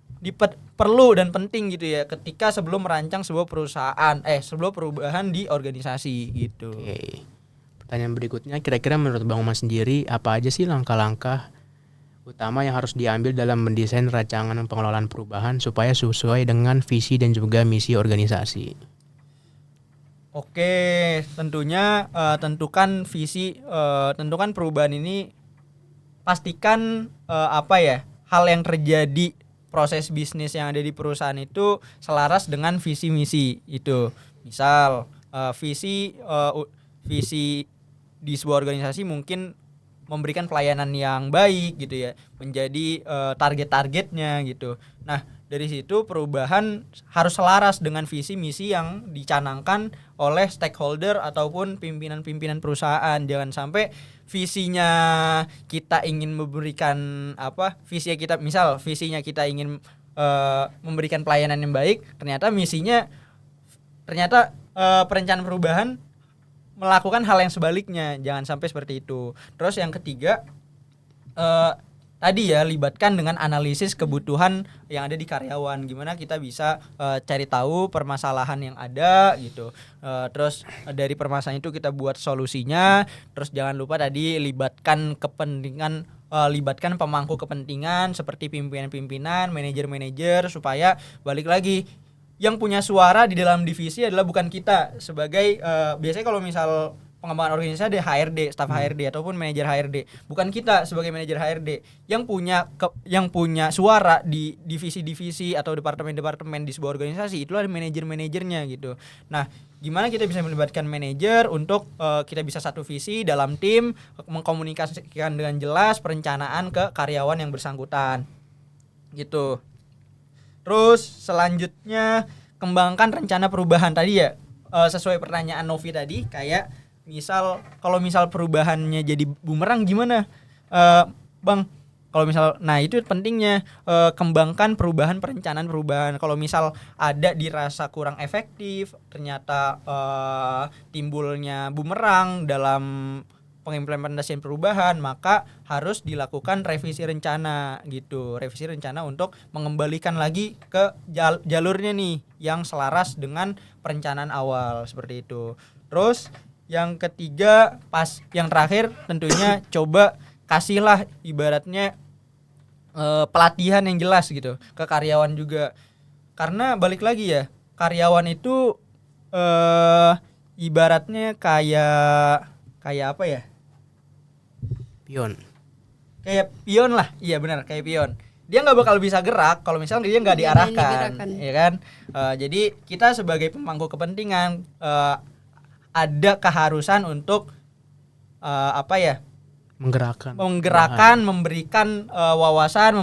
perlu dan penting gitu ya ketika sebelum merancang sebuah sebuah perubahan di organisasi gitu. Oke. Pertanyaan berikutnya, kira-kira menurut Bang Umar sendiri apa aja sih langkah-langkah utama yang harus diambil dalam mendesain rancangan pengelolaan perubahan supaya sesuai dengan visi dan juga misi organisasi? Oke, tentunya tentukan visi, tentukan perubahan ini, pastikan hal yang terjadi proses bisnis yang ada di perusahaan itu selaras dengan visi misi itu. Misal visi di sebuah organisasi mungkin memberikan pelayanan yang baik gitu ya, menjadi target-targetnya gitu. Nah, dari situ perubahan harus selaras dengan visi misi yang dicanangkan oleh stakeholder ataupun pimpinan-pimpinan perusahaan. Jangan sampai visinya kita ingin memberikan visinya kita ingin memberikan pelayanan yang baik, ternyata perencanaan perubahan melakukan hal yang sebaliknya. Jangan sampai seperti itu. Terus yang ketiga, tadi ya, libatkan dengan analisis kebutuhan yang ada di karyawan. Gimana kita bisa cari tahu permasalahan yang ada gitu. Terus dari permasalahan itu kita buat solusinya. Terus jangan lupa tadi libatkan pemangku kepentingan seperti pimpinan-pimpinan, manajer-manajer, supaya balik lagi yang punya suara di dalam divisi adalah bukan kita sebagai biasanya kalau misal pengembangan organisasi ada HRD, staf HRD ataupun manajer HRD. Bukan kita sebagai manajer HRD yang punya suara di divisi-divisi atau departemen-departemen di sebuah organisasi, itulah manajer-manajernya gitu. Nah, gimana kita bisa melibatkan manajer untuk kita bisa satu visi dalam tim, mengkomunikasikan dengan jelas perencanaan ke karyawan yang bersangkutan. Gitu. Terus selanjutnya kembangkan rencana perubahan tadi ya, sesuai pertanyaan Novi tadi, kayak kalau misal perubahannya jadi bumerang gimana, Bang? Kalau misal, nah itu pentingnya kembangkan perencanaan perubahan. Kalau misal ada dirasa kurang efektif, ternyata timbulnya bumerang dalam pengimplementasian perubahan, maka harus dilakukan revisi rencana gitu. Revisi rencana untuk mengembalikan lagi ke jalurnya nih yang selaras dengan perencanaan awal, seperti itu. Terus yang ketiga, yang terakhir tentunya coba kasihlah ibaratnya pelatihan yang jelas gitu ke karyawan juga. Karena balik lagi ya, karyawan itu ibaratnya kayak apa ya? Kayak pion lah, iya benar, kayak pion. Dia nggak bakal bisa gerak kalau misalnya dia nggak diarahkan, ya kan? Jadi kita sebagai pemangku kepentingan ada keharusan untuk menggerakkan, memberikan wawasan,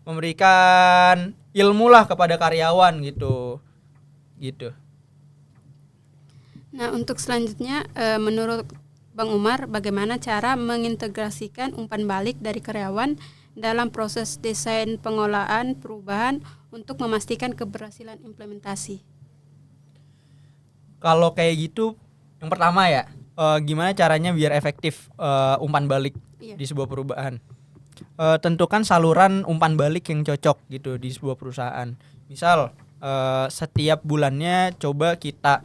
memberikan ilmu lah kepada karyawan gitu. Nah, untuk selanjutnya menurut Bang Umar, bagaimana cara mengintegrasikan umpan balik dari karyawan dalam proses desain pengolahan perubahan untuk memastikan keberhasilan implementasi? Kalau kayak gitu Yang pertama ya, gimana caranya biar efektif umpan balik Iya. di sebuah perubahan. Tentukan saluran umpan balik yang cocok gitu di sebuah perusahaan. Misal setiap bulannya coba kita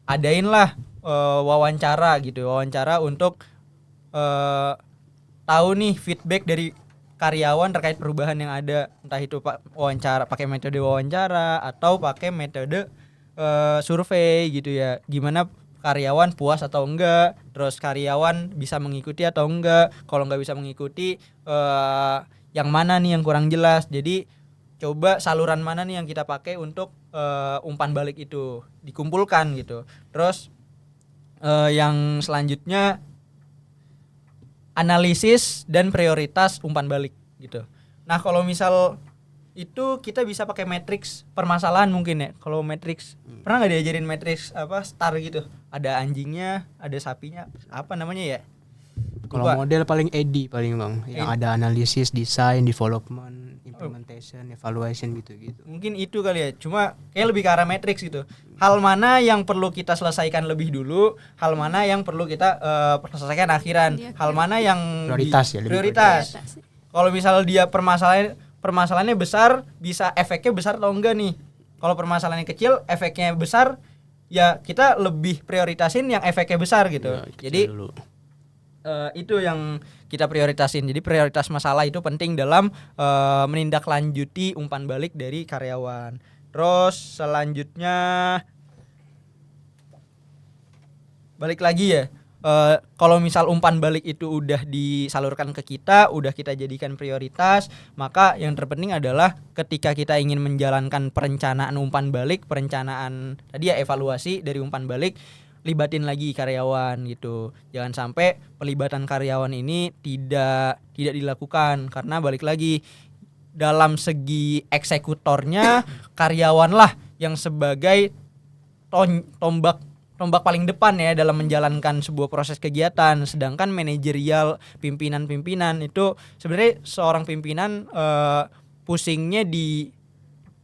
adain lah wawancara gitu, wawancara untuk tahu nih feedback dari karyawan terkait perubahan yang ada, entah itu wawancara pakai metode wawancara atau pakai metode survei gitu ya. Gimana karyawan puas atau enggak, terus karyawan bisa mengikuti atau enggak. Kalau enggak bisa mengikuti yang mana nih yang kurang jelas. Jadi coba saluran mana nih yang kita pakai untuk umpan balik itu dikumpulkan gitu. Terus yang selanjutnya analisis dan prioritas umpan balik gitu. Nah, kalau misal itu kita bisa pakai matriks permasalahan mungkin ya. Kalau matriks pernah nggak diajarin matriks apa star gitu? Ada anjingnya, ada sapinya, apa namanya ya? Kalau model paling EDI paling bang, yang ada analisis, desain, development, implementation, evaluation gitu-gitu. Mungkin itu kali ya. Cuma kayak lebih ke arah matriks gitu. Hal mana yang perlu kita selesaikan lebih dulu, hal mana yang perlu kita selesaikan akhiran, hal mana yang prioritas ya, lebih prioritas. Kalau misal dia permasalahannya besar, bisa efeknya besar atau enggak nih. Kalau permasalahannya kecil, efeknya besar, ya kita lebih prioritasin yang efeknya besar gitu. Ya, jadi itu yang kita prioritasin. Jadi prioritas masalah itu penting dalam menindaklanjuti umpan balik dari karyawan. Terus selanjutnya balik lagi ya. Kalau misal umpan balik itu udah disalurkan ke kita, udah kita jadikan prioritas, maka yang terpenting adalah ketika kita ingin menjalankan perencanaan umpan balik, perencanaan tadi ya evaluasi dari umpan balik, libatin lagi karyawan gitu. Jangan sampai pelibatan karyawan ini tidak dilakukan, karena balik lagi dalam segi eksekutornya karyawan lah yang sebagai tombak paling depan ya dalam menjalankan sebuah proses kegiatan, sedangkan manajerial pimpinan itu sebenarnya seorang pimpinan pusingnya di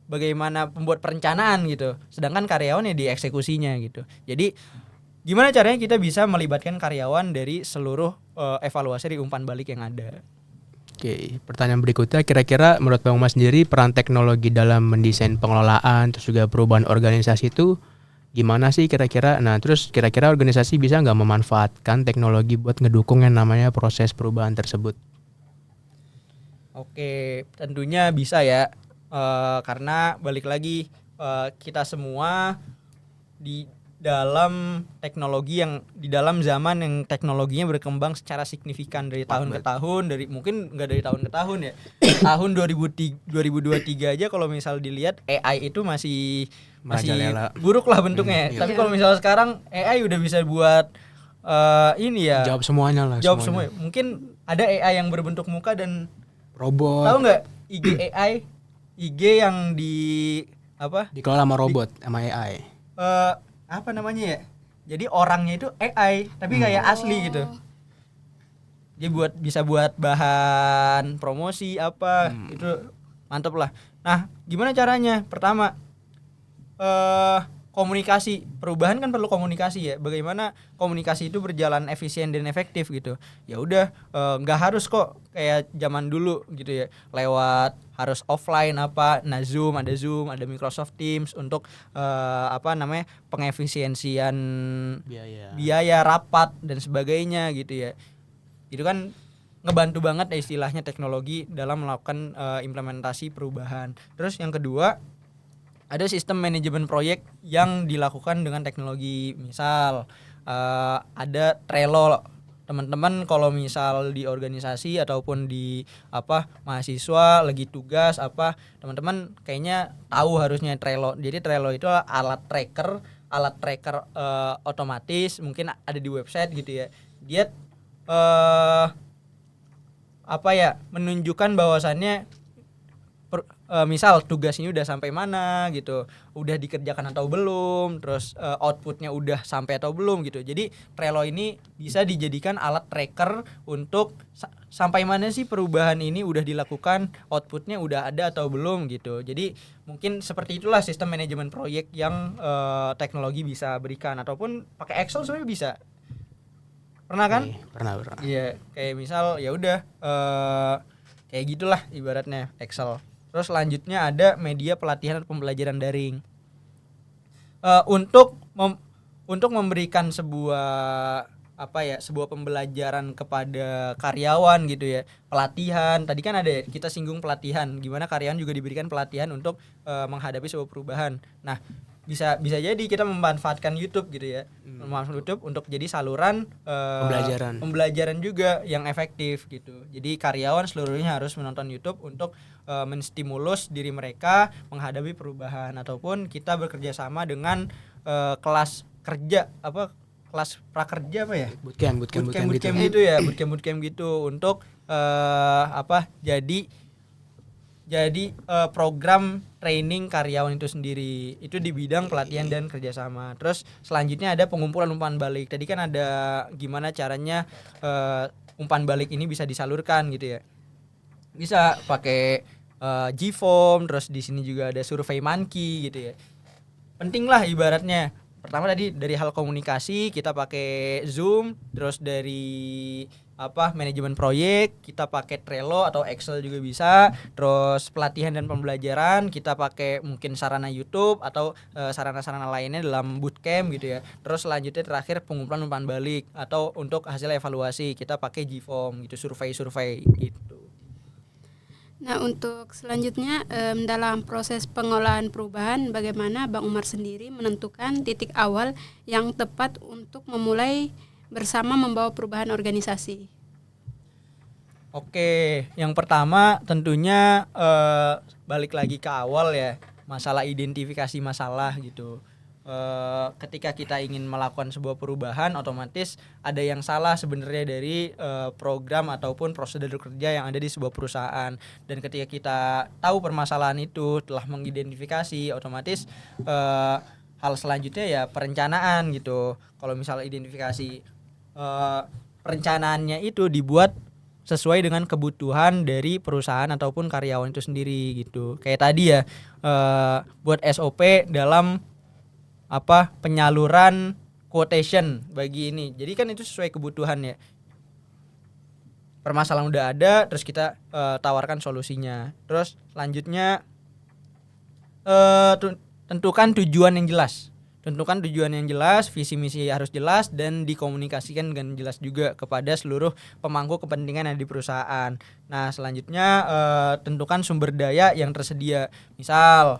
bagaimana membuat perencanaan gitu, sedangkan karyawan ya di eksekusinya gitu. Jadi gimana caranya kita bisa melibatkan karyawan dari seluruh evaluasi dari umpan balik yang ada. Oke, pertanyaan berikutnya, kira-kira menurut Bang Mas sendiri peran teknologi dalam mendesain pengelolaan terus juga perubahan organisasi itu gimana sih kira-kira? Nah, terus kira-kira organisasi bisa nggak memanfaatkan teknologi buat ngedukung yang namanya proses perubahan tersebut? Oke, tentunya bisa ya, karena balik lagi kita semua di dalam teknologi yang di dalam zaman yang teknologinya berkembang secara signifikan dari tahun ke tahun, dari mungkin nggak dari tahun ke tahun ya. Tahun 2023 aja kalau misal dilihat AI itu masih buruk lah bentuknya. Tapi kalau misal sekarang AI udah bisa buat ini ya. Jawab semuanya lah. Jawab semua. Mungkin ada AI yang berbentuk muka dan robot. Tahu nggak IG AI? IG yang dikelola sama robot sama AI. Apa namanya ya? Jadi orangnya itu AI tapi kayak asli gitu. Dia bisa buat bahan promosi apa itu mantep lah. Nah, gimana caranya? Pertama komunikasi. Perubahan kan perlu komunikasi ya. Bagaimana komunikasi itu berjalan efisien dan efektif gitu. Ya udah nggak harus kok kayak zaman dulu gitu ya. Lewat harus offline ada Zoom, ada Microsoft Teams untuk pengefisiensian biaya rapat dan sebagainya gitu ya. Itu kan ngebantu banget ya istilahnya teknologi dalam melakukan implementasi perubahan. Terus yang kedua, ada sistem manajemen proyek yang dilakukan dengan teknologi. Misal ada Trello. Teman-teman kalau misal di organisasi ataupun di mahasiswa lagi tugas teman-teman kayaknya tahu harusnya Trello. Jadi Trello itu alat tracker otomatis, mungkin ada di website gitu ya. Dia menunjukkan bahwasannya misal tugasnya udah sampai mana gitu, udah dikerjakan atau belum, terus outputnya udah sampai atau belum gitu. Jadi Trello ini bisa dijadikan alat tracker untuk sampai mana sih perubahan ini udah dilakukan, outputnya udah ada atau belum gitu. Jadi mungkin seperti itulah sistem manajemen proyek yang teknologi bisa berikan, ataupun pakai Excel sebenarnya bisa. Pernah kan? Pernah. Iya, kayak misal ya udah kayak gitulah ibaratnya Excel. Terus selanjutnya ada media pelatihan atau pembelajaran daring. Untuk memberikan sebuah sebuah pembelajaran kepada karyawan gitu ya, pelatihan. Tadi kan ada kita singgung pelatihan, gimana karyawan juga diberikan pelatihan untuk menghadapi sebuah perubahan. Nah, bisa jadi kita memanfaatkan YouTube gitu ya, memanfaatkan YouTube untuk jadi saluran pembelajaran juga yang efektif gitu. Jadi karyawan seluruhnya harus menonton YouTube untuk menstimulus diri mereka menghadapi perubahan, ataupun kita bekerja sama dengan kelas kerja kelas prakerja bootcamp gitu ya, bootcamp gitu untuk jadi program training karyawan itu sendiri, itu di bidang pelatihan dan kerjasama. Terus selanjutnya ada pengumpulan umpan balik. Tadi kan ada gimana caranya umpan balik ini bisa disalurkan gitu ya, bisa pakai Gform, terus di sini juga ada Survey Monkey gitu ya. Penting lah ibaratnya. Pertama tadi dari hal komunikasi kita pakai Zoom, terus dari manajemen proyek kita pakai Trello atau Excel juga bisa. Terus pelatihan dan pembelajaran kita pakai mungkin sarana YouTube atau sarana-sarana lainnya dalam bootcamp gitu ya. Terus selanjutnya terakhir pengumpulan umpan balik atau untuk hasil evaluasi kita pakai Gform gitu, survei gitu. Nah, untuk selanjutnya dalam proses pengolahan perubahan, bagaimana Bang Umar sendiri menentukan titik awal yang tepat untuk memulai bersama membawa perubahan organisasi? Oke, yang pertama tentunya balik lagi ke awal ya, masalah identifikasi masalah gitu. Ketika kita ingin melakukan sebuah perubahan, otomatis ada yang salah sebenarnya dari program ataupun prosedur kerja yang ada di sebuah perusahaan. Dan ketika kita tahu permasalahan itu, telah mengidentifikasi, otomatis hal selanjutnya ya perencanaan gitu. Kalau misalnya identifikasi, perencanaannya itu dibuat sesuai dengan kebutuhan dari perusahaan ataupun karyawan itu sendiri gitu. Kayak tadi ya, buat SOP dalam penyaluran quotation bagi ini. Jadi kan itu sesuai kebutuhan ya. Permasalahan udah ada, terus kita tawarkan solusinya. Terus selanjutnya tentukan tujuan yang jelas. Visi misi harus jelas dan dikomunikasikan dengan jelas juga kepada seluruh pemangku kepentingan yang di perusahaan. Nah, selanjutnya tentukan sumber daya yang tersedia. Misal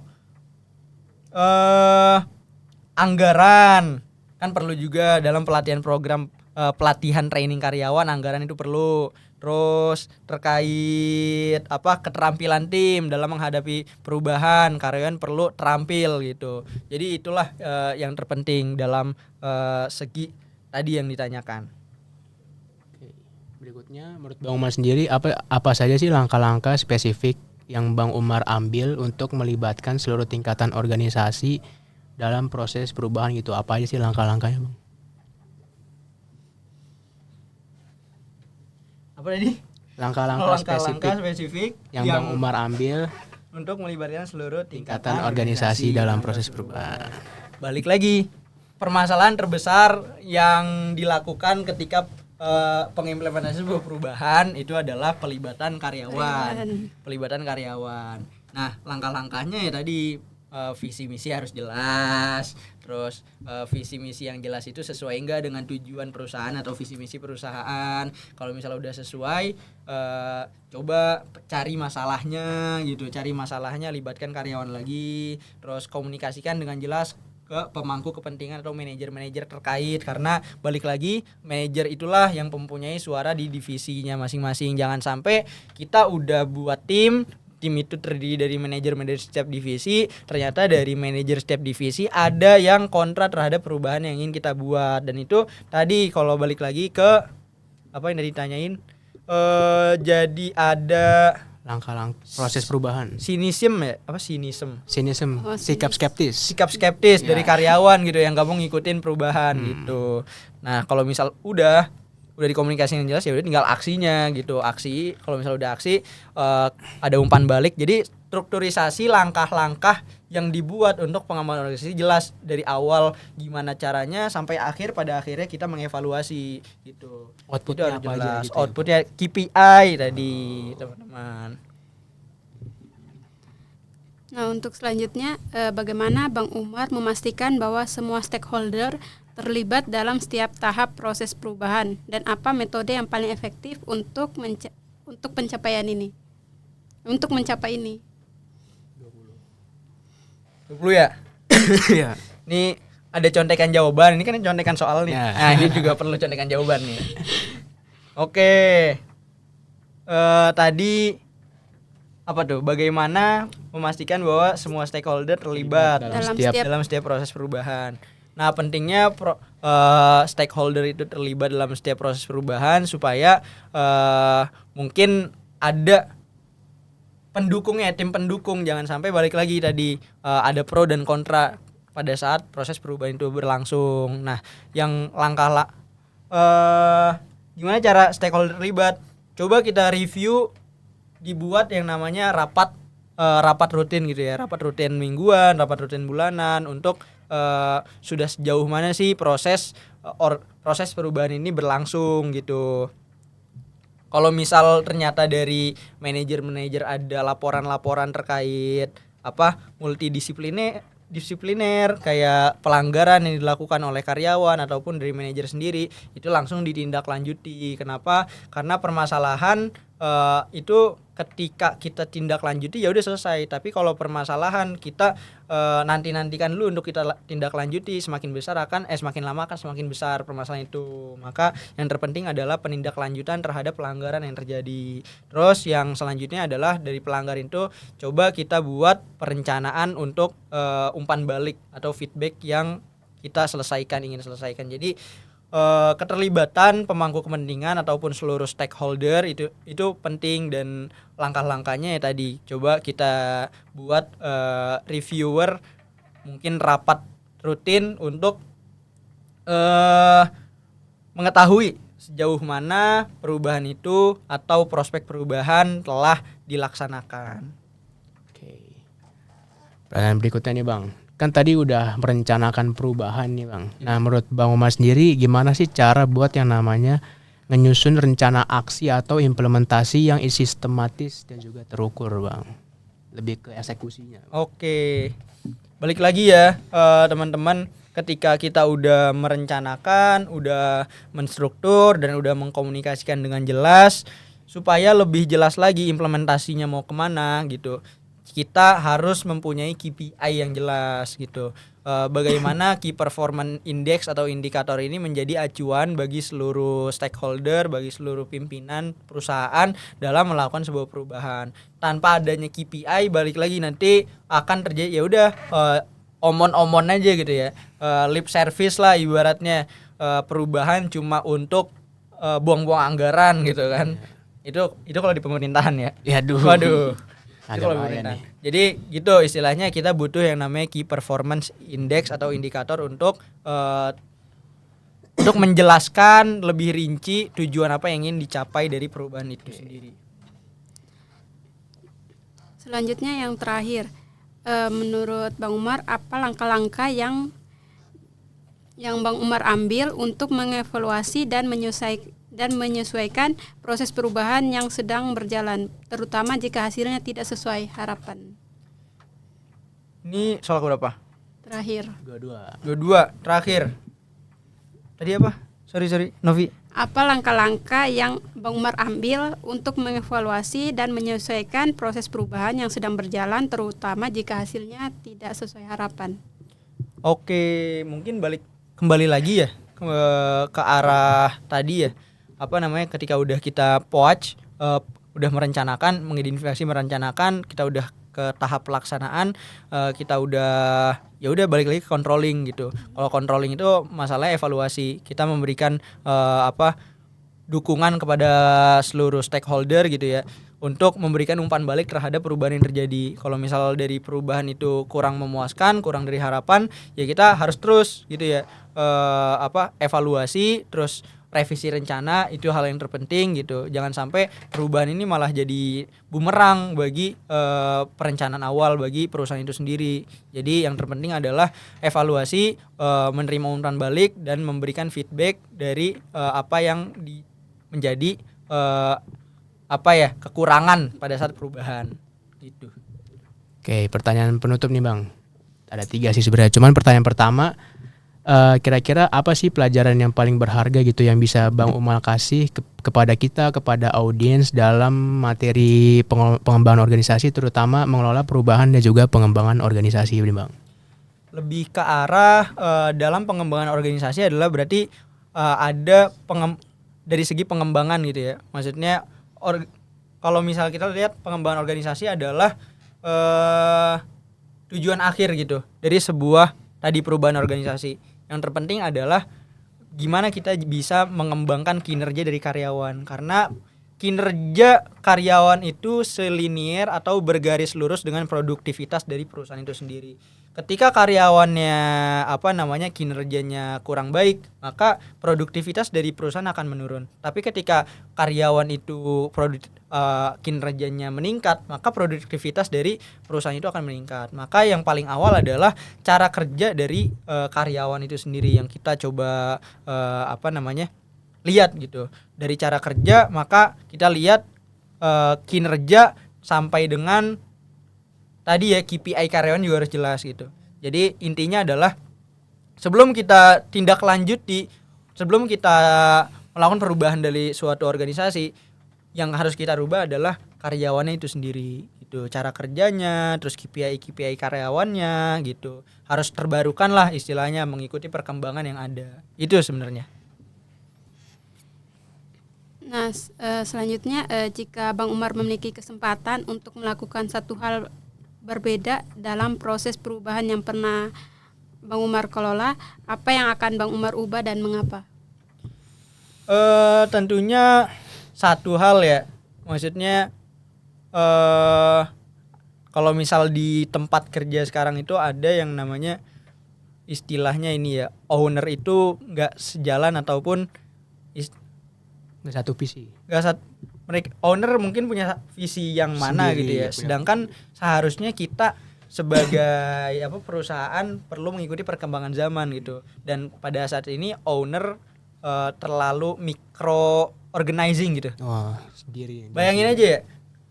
anggaran kan perlu juga dalam pelatihan program pelatihan training karyawan, anggaran itu perlu. Terus terkait keterampilan tim dalam menghadapi perubahan, karyawan perlu terampil gitu. Jadi itulah yang terpenting dalam segi tadi yang ditanyakan. Oke. Berikutnya menurut Bang Umar sendiri apa saja sih langkah-langkah spesifik yang Bang Umar ambil untuk melibatkan seluruh tingkatan organisasi dalam proses perubahan gitu? Apa aja sih langkah-langkahnya, Bang? Apa tadi? Langkah-langkah spesifik yang Bang Umar ambil untuk melibatkan seluruh tingkatan organisasi dalam proses perubahan. Balik lagi, permasalahan terbesar yang dilakukan ketika pengimplementasi sebuah perubahan itu adalah pelibatan karyawan. Nah, langkah-langkahnya ya tadi, visi misi harus jelas. Terus visi misi yang jelas itu sesuai enggak dengan tujuan perusahaan atau visi misi perusahaan. Kalau misalnya udah sesuai, coba cari masalahnya, libatkan karyawan lagi. Terus komunikasikan dengan jelas ke pemangku kepentingan atau manajer-manajer terkait, karena balik lagi manajer itulah yang mempunyai suara di divisinya masing-masing. Jangan sampai kita udah buat tim itu terdiri dari manajer setiap divisi, ternyata dari manajer setiap divisi ada yang kontra terhadap perubahan yang ingin kita buat. Dan itu tadi kalau balik lagi ke apa yang tadi ditanyain, jadi ada langkah-langkah proses perubahan. Sinism, sikap skeptis dari karyawan gitu yang gak mau ngikutin perubahan gitu. Nah, kalau misal udah udah dikomunikasikan yang jelas, ya udah tinggal aksinya gitu. Aksi, kalau misalnya udah aksi ada umpan balik. Jadi strukturisasi langkah-langkah yang dibuat untuk pengembangan organisasi jelas dari awal gimana caranya sampai akhir, pada akhirnya kita mengevaluasi gitu. Outputnya Itu harus apa aja jelas. gitu ya. Outputnya KPI tadi teman-teman. Nah, untuk selanjutnya, bagaimana Bang Umar memastikan bahwa semua stakeholder terlibat dalam setiap tahap proses perubahan dan apa metode yang paling efektif untuk pencapaian ini? Untuk mencapai ini. 20 ya? Iya. Ini ada contekan jawaban, ini kan contekan soal nih. Ya. Nah, ini juga perlu contekan jawaban nih. Oke. Tadi apa tuh? Bagaimana memastikan bahwa semua stakeholder terlibat dalam setiap proses perubahan. Nah, pentingnya stakeholder itu terlibat dalam setiap proses perubahan supaya mungkin ada pendukungnya, tim pendukung. Jangan sampai balik lagi tadi ada pro dan kontra pada saat proses perubahan itu berlangsung. Nah, yang gimana cara stakeholder terlibat? Coba kita review, dibuat yang namanya rapat rutin gitu ya, rapat rutin mingguan, rapat rutin bulanan untuk sudah sejauh mana sih proses perubahan ini berlangsung gitu. Kalau misal ternyata dari manajer ada laporan-laporan terkait multidisipliner kayak pelanggaran yang dilakukan oleh karyawan ataupun dari manajer sendiri, itu langsung ditindaklanjuti. Kenapa? Karena permasalahan itu ketika kita tindak lanjuti ya udah selesai. Tapi kalau permasalahan kita nantikan dulu untuk kita tindak lanjuti, semakin lama akan semakin besar permasalahan itu. Maka yang terpenting adalah penindaklanjutan terhadap pelanggaran yang terjadi. Terus yang selanjutnya adalah dari pelanggaran itu coba kita buat perencanaan untuk umpan balik atau feedback yang kita ingin selesaikan. Jadi keterlibatan pemangku kepentingan ataupun seluruh stakeholder itu penting, dan langkah-langkahnya ya tadi coba kita buat reviewer, mungkin rapat rutin untuk mengetahui sejauh mana perubahan itu atau prospek perubahan telah dilaksanakan. Oke. Pertanyaan berikutnya nih Bang. Kan tadi udah merencanakan perubahan nih Bang. Nah, menurut Bang Umar sendiri gimana sih cara buat yang namanya menyusun rencana aksi atau implementasi yang sistematis dan juga terukur Bang? Lebih ke eksekusinya. Oke. Balik lagi ya teman-teman, ketika kita udah merencanakan, udah menstruktur dan udah mengkomunikasikan dengan jelas, supaya lebih jelas lagi implementasinya mau kemana gitu, kita harus mempunyai KPI yang jelas gitu. Bagaimana Key Performance Index atau indikator ini menjadi acuan bagi seluruh stakeholder, bagi seluruh pimpinan perusahaan dalam melakukan sebuah perubahan. Tanpa adanya KPI, balik lagi nanti akan terjadi ya udah omon-omon aja gitu ya, lip service lah ibaratnya, perubahan cuma untuk buang-buang anggaran gitu kan. Itu kalau di pemerintahan ya. Waduh. Jadi gitu istilahnya, kita butuh yang namanya Key Performance Index atau indikator untuk menjelaskan lebih rinci tujuan apa yang ingin dicapai dari perubahan itu sendiri. Selanjutnya yang terakhir, menurut Bang Umar apa langkah-langkah yang Bang Umar ambil untuk mengevaluasi dan menyesuaikan proses perubahan yang sedang berjalan, terutama jika hasilnya tidak sesuai harapan. Ini soal berapa? Terakhir. Dua terakhir. Tadi apa? Sorry, Novi. Apa langkah-langkah yang Bang Umar ambil untuk mengevaluasi dan menyesuaikan proses perubahan yang sedang berjalan, terutama jika hasilnya tidak sesuai harapan? Oke, mungkin kembali lagi ya ke arah tadi ya. Ketika udah kita POAC, udah mengidentifikasi merencanakan, kita udah ke tahap pelaksanaan, kita udah balik lagi ke controlling gitu. Kalau controlling itu masalah evaluasi, kita memberikan dukungan kepada seluruh stakeholder gitu ya, untuk memberikan umpan balik terhadap perubahan yang terjadi. Kalau misal dari perubahan itu kurang memuaskan, kurang dari harapan, ya kita harus terus gitu ya, evaluasi, terus revisi rencana itu hal yang terpenting gitu. Jangan sampai perubahan ini malah jadi bumerang bagi perencanaan awal bagi perusahaan itu sendiri. Jadi yang terpenting adalah evaluasi, menerima umpan balik dan memberikan feedback dari apa yang menjadi kekurangan pada saat perubahan gitu. Oke, pertanyaan penutup nih Bang. Ada 3 sih sebenarnya. Cuman pertanyaan pertama, kira-kira apa sih pelajaran yang paling berharga gitu yang bisa Bang Umar kasih kepada kita, kepada audiens dalam materi pengembangan organisasi, terutama mengelola perubahan dan juga pengembangan organisasi ini Bang? Lebih ke arah dalam pengembangan organisasi adalah berarti ada dari segi pengembangan gitu ya. Maksudnya kalau misal kita lihat pengembangan organisasi adalah tujuan akhir gitu dari sebuah tadi perubahan organisasi. Yang terpenting adalah gimana kita bisa mengembangkan kinerja dari karyawan, karena kinerja karyawan itu selinier atau bergaris lurus dengan produktivitas dari perusahaan itu sendiri. Ketika karyawannya kinerjanya kurang baik, maka produktivitas dari perusahaan akan menurun. Tapi ketika karyawan itu kinerjanya meningkat, maka produktivitas dari perusahaan itu akan meningkat. Maka yang paling awal adalah cara kerja dari karyawan itu sendiri yang kita coba lihat gitu. Dari cara kerja maka kita lihat kinerja sampai dengan tadi ya KPI karyawan juga harus jelas gitu. Jadi intinya adalah sebelum kita sebelum kita melakukan perubahan dari suatu organisasi, yang harus kita rubah adalah karyawannya itu sendiri gitu. Cara kerjanya, terus KPI karyawannya gitu. Harus terbarukan lah istilahnya, mengikuti perkembangan yang ada. Itu sebenarnya. Nah, selanjutnya jika Bang Umar memiliki kesempatan untuk melakukan satu hal berbeda dalam proses perubahan yang pernah Bang Umar kelola, apa yang akan Bang Umar ubah dan mengapa? Tentunya satu hal ya, maksudnya kalau misal di tempat kerja sekarang itu ada yang namanya istilahnya ini ya, owner itu nggak sejalan ataupun Nggak satu visi. Mereka owner mungkin punya visi yang mana Sendiri, gitu ya. Sedangkan seharusnya kita sebagai perusahaan perlu mengikuti perkembangan zaman gitu. Dan pada saat ini owner terlalu micro organizing gitu. Oh, sendiri. Bayangin aja ya.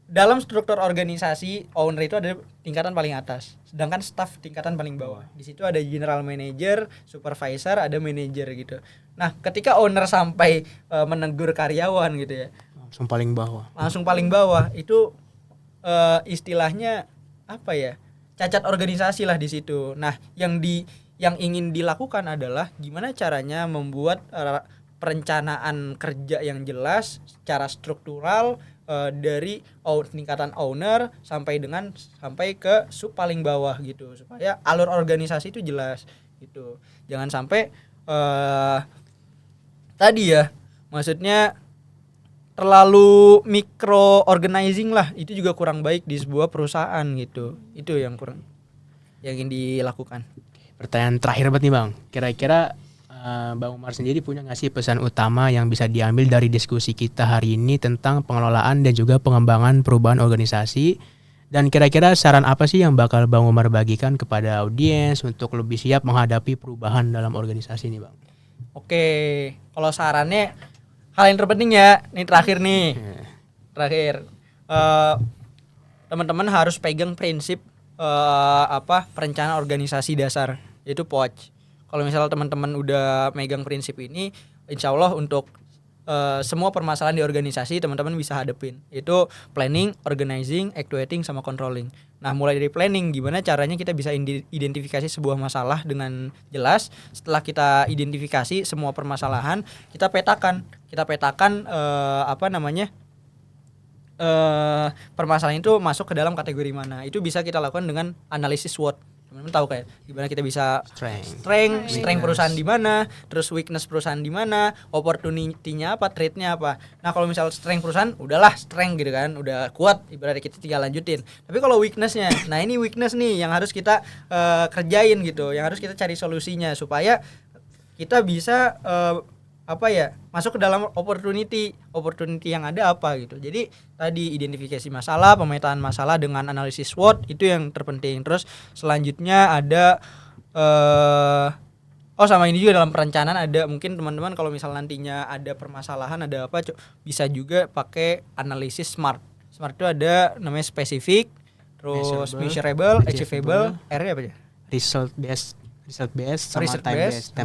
Dalam struktur organisasi owner itu ada tingkatan paling atas, sedangkan staff tingkatan paling bawah. Di situ ada general manager, supervisor, ada manager gitu. Nah, ketika owner sampai menegur karyawan gitu ya, langsung paling bawah itu istilahnya apa ya, cacat organisasi lah di situ. Nah, yang ingin dilakukan adalah gimana caranya membuat perencanaan kerja yang jelas secara struktural dari tingkatan owner sampai ke sub paling bawah gitu, supaya alur organisasi itu jelas gitu. Jangan sampai tadi ya, maksudnya terlalu micro organizing lah, itu juga kurang baik di sebuah perusahaan gitu. Itu yang ingin dilakukan. Pertanyaan terakhir nih Bang, kira-kira Bang Umar sendiri punya nggak sih pesan utama yang bisa diambil dari diskusi kita hari ini tentang pengelolaan dan juga pengembangan perubahan organisasi? Dan kira-kira saran apa sih yang bakal Bang Umar bagikan kepada audiens untuk lebih siap menghadapi perubahan dalam organisasi ini Bang? Oke, kalau sarannya hal yang terpenting ya, ini terakhir nih. Terakhir, teman-teman harus pegang prinsip perencanaan organisasi dasar, yaitu POC. Kalau misalnya teman-teman udah megang prinsip ini, insya Allah untuk semua permasalahan di organisasi teman-teman bisa hadepin. Itu planning, organizing, actuating, sama controlling. Nah, mulai dari planning, gimana caranya kita bisa identifikasi sebuah masalah dengan jelas. Setelah kita identifikasi semua permasalahan, kita petakan permasalahan itu masuk ke dalam kategori mana. Itu bisa kita lakukan dengan analisis SWOT. Teman-teman tahu kayak gimana kita bisa strength perusahaan di mana, terus weakness perusahaan di mana, opportunity-nya apa, trade-nya apa. Nah, kalau misal strength perusahaan, udahlah strength gitu kan, udah kuat, ibaratnya kita tinggal lanjutin. Tapi kalau weakness-nya, nah ini weakness nih yang harus kita kerjain gitu, yang harus kita cari solusinya supaya kita bisa masuk ke dalam opportunity yang ada apa gitu. Jadi tadi identifikasi masalah, pemetaan masalah dengan analisis SWOT itu yang terpenting. Terus selanjutnya ada sama ini juga dalam perencanaan ada, mungkin teman-teman kalau misal nantinya ada permasalahan ada apa bisa juga pakai analisis SMART. SMART itu ada namanya spesifik, terus measurable, achievable, R-nya apa ya? Result based sama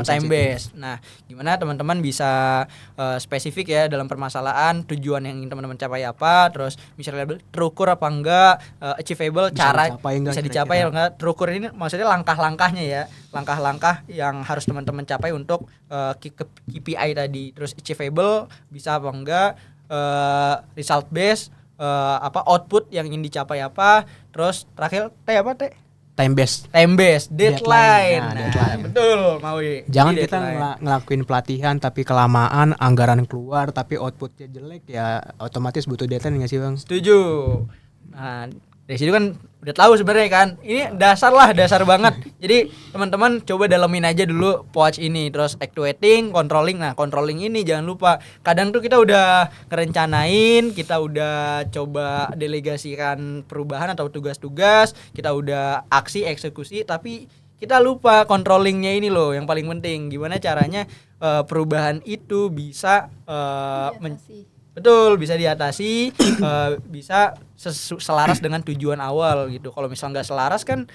time based. Nah, gimana teman-teman bisa spesifik ya dalam permasalahan, tujuan yang ingin teman-teman capai apa, terus measurable terukur apa enggak, achievable cara bisa dicapai enggak. Terukur ini maksudnya langkah-langkahnya ya, langkah-langkah yang harus teman-teman capai untuk KPI tadi. Terus achievable bisa apa enggak, result based output yang ingin dicapai apa, terus terakhir time based deadline. Betul, Maui. Jangan kita ngelakuin pelatihan tapi kelamaan, anggaran keluar tapi outputnya jelek, ya otomatis butuh deadline nggak sih Bang? Setuju. Nah, dari situ kan udah tahu sebenarnya kan, ini dasar banget. Jadi teman-teman coba dalemin aja dulu POAC ini, terus actuating, controlling. Nah, controlling ini jangan lupa, kadang tuh kita udah ngerencanain, kita udah coba delegasikan perubahan atau tugas-tugas, kita udah aksi eksekusi, tapi kita lupa controllingnya ini loh yang paling penting. Gimana caranya perubahan itu bisa bisa diatasi, bisa selaras dengan tujuan awal gitu. Kalau misal nggak selaras kan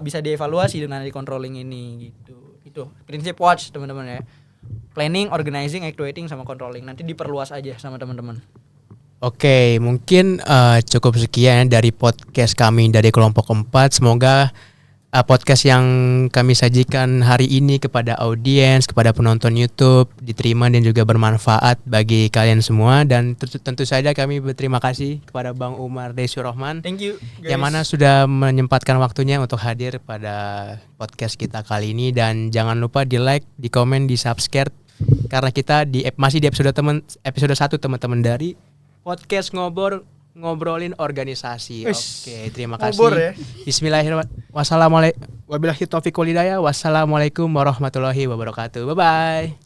bisa dievaluasi dengan di controlling ini gitu. Itu prinsip POAC teman-teman ya. Planning, organizing, actuating sama controlling. Nanti diperluas aja sama teman-teman. Oke, mungkin cukup sekian dari podcast kami dari kelompok 4. Semoga podcast yang kami sajikan hari ini kepada audiens, kepada penonton YouTube diterima dan juga bermanfaat bagi kalian semua. Dan tentu saja kami berterima kasih kepada Bang Umar Desyurrahman. Thank you guys. Yang mana sudah menyempatkan waktunya untuk hadir pada podcast kita kali ini. Dan jangan lupa di like, di komen, di subscribe, karena kita masih di episode 1 teman-teman dari podcast ngobrolin organisasi. Oke, terima kasih. Ya. Bismillahirrahmanirrahim. Wabillahi taufiq wal hidayah. Wassalamualaikum warahmatullahi wabarakatuh. Bye bye.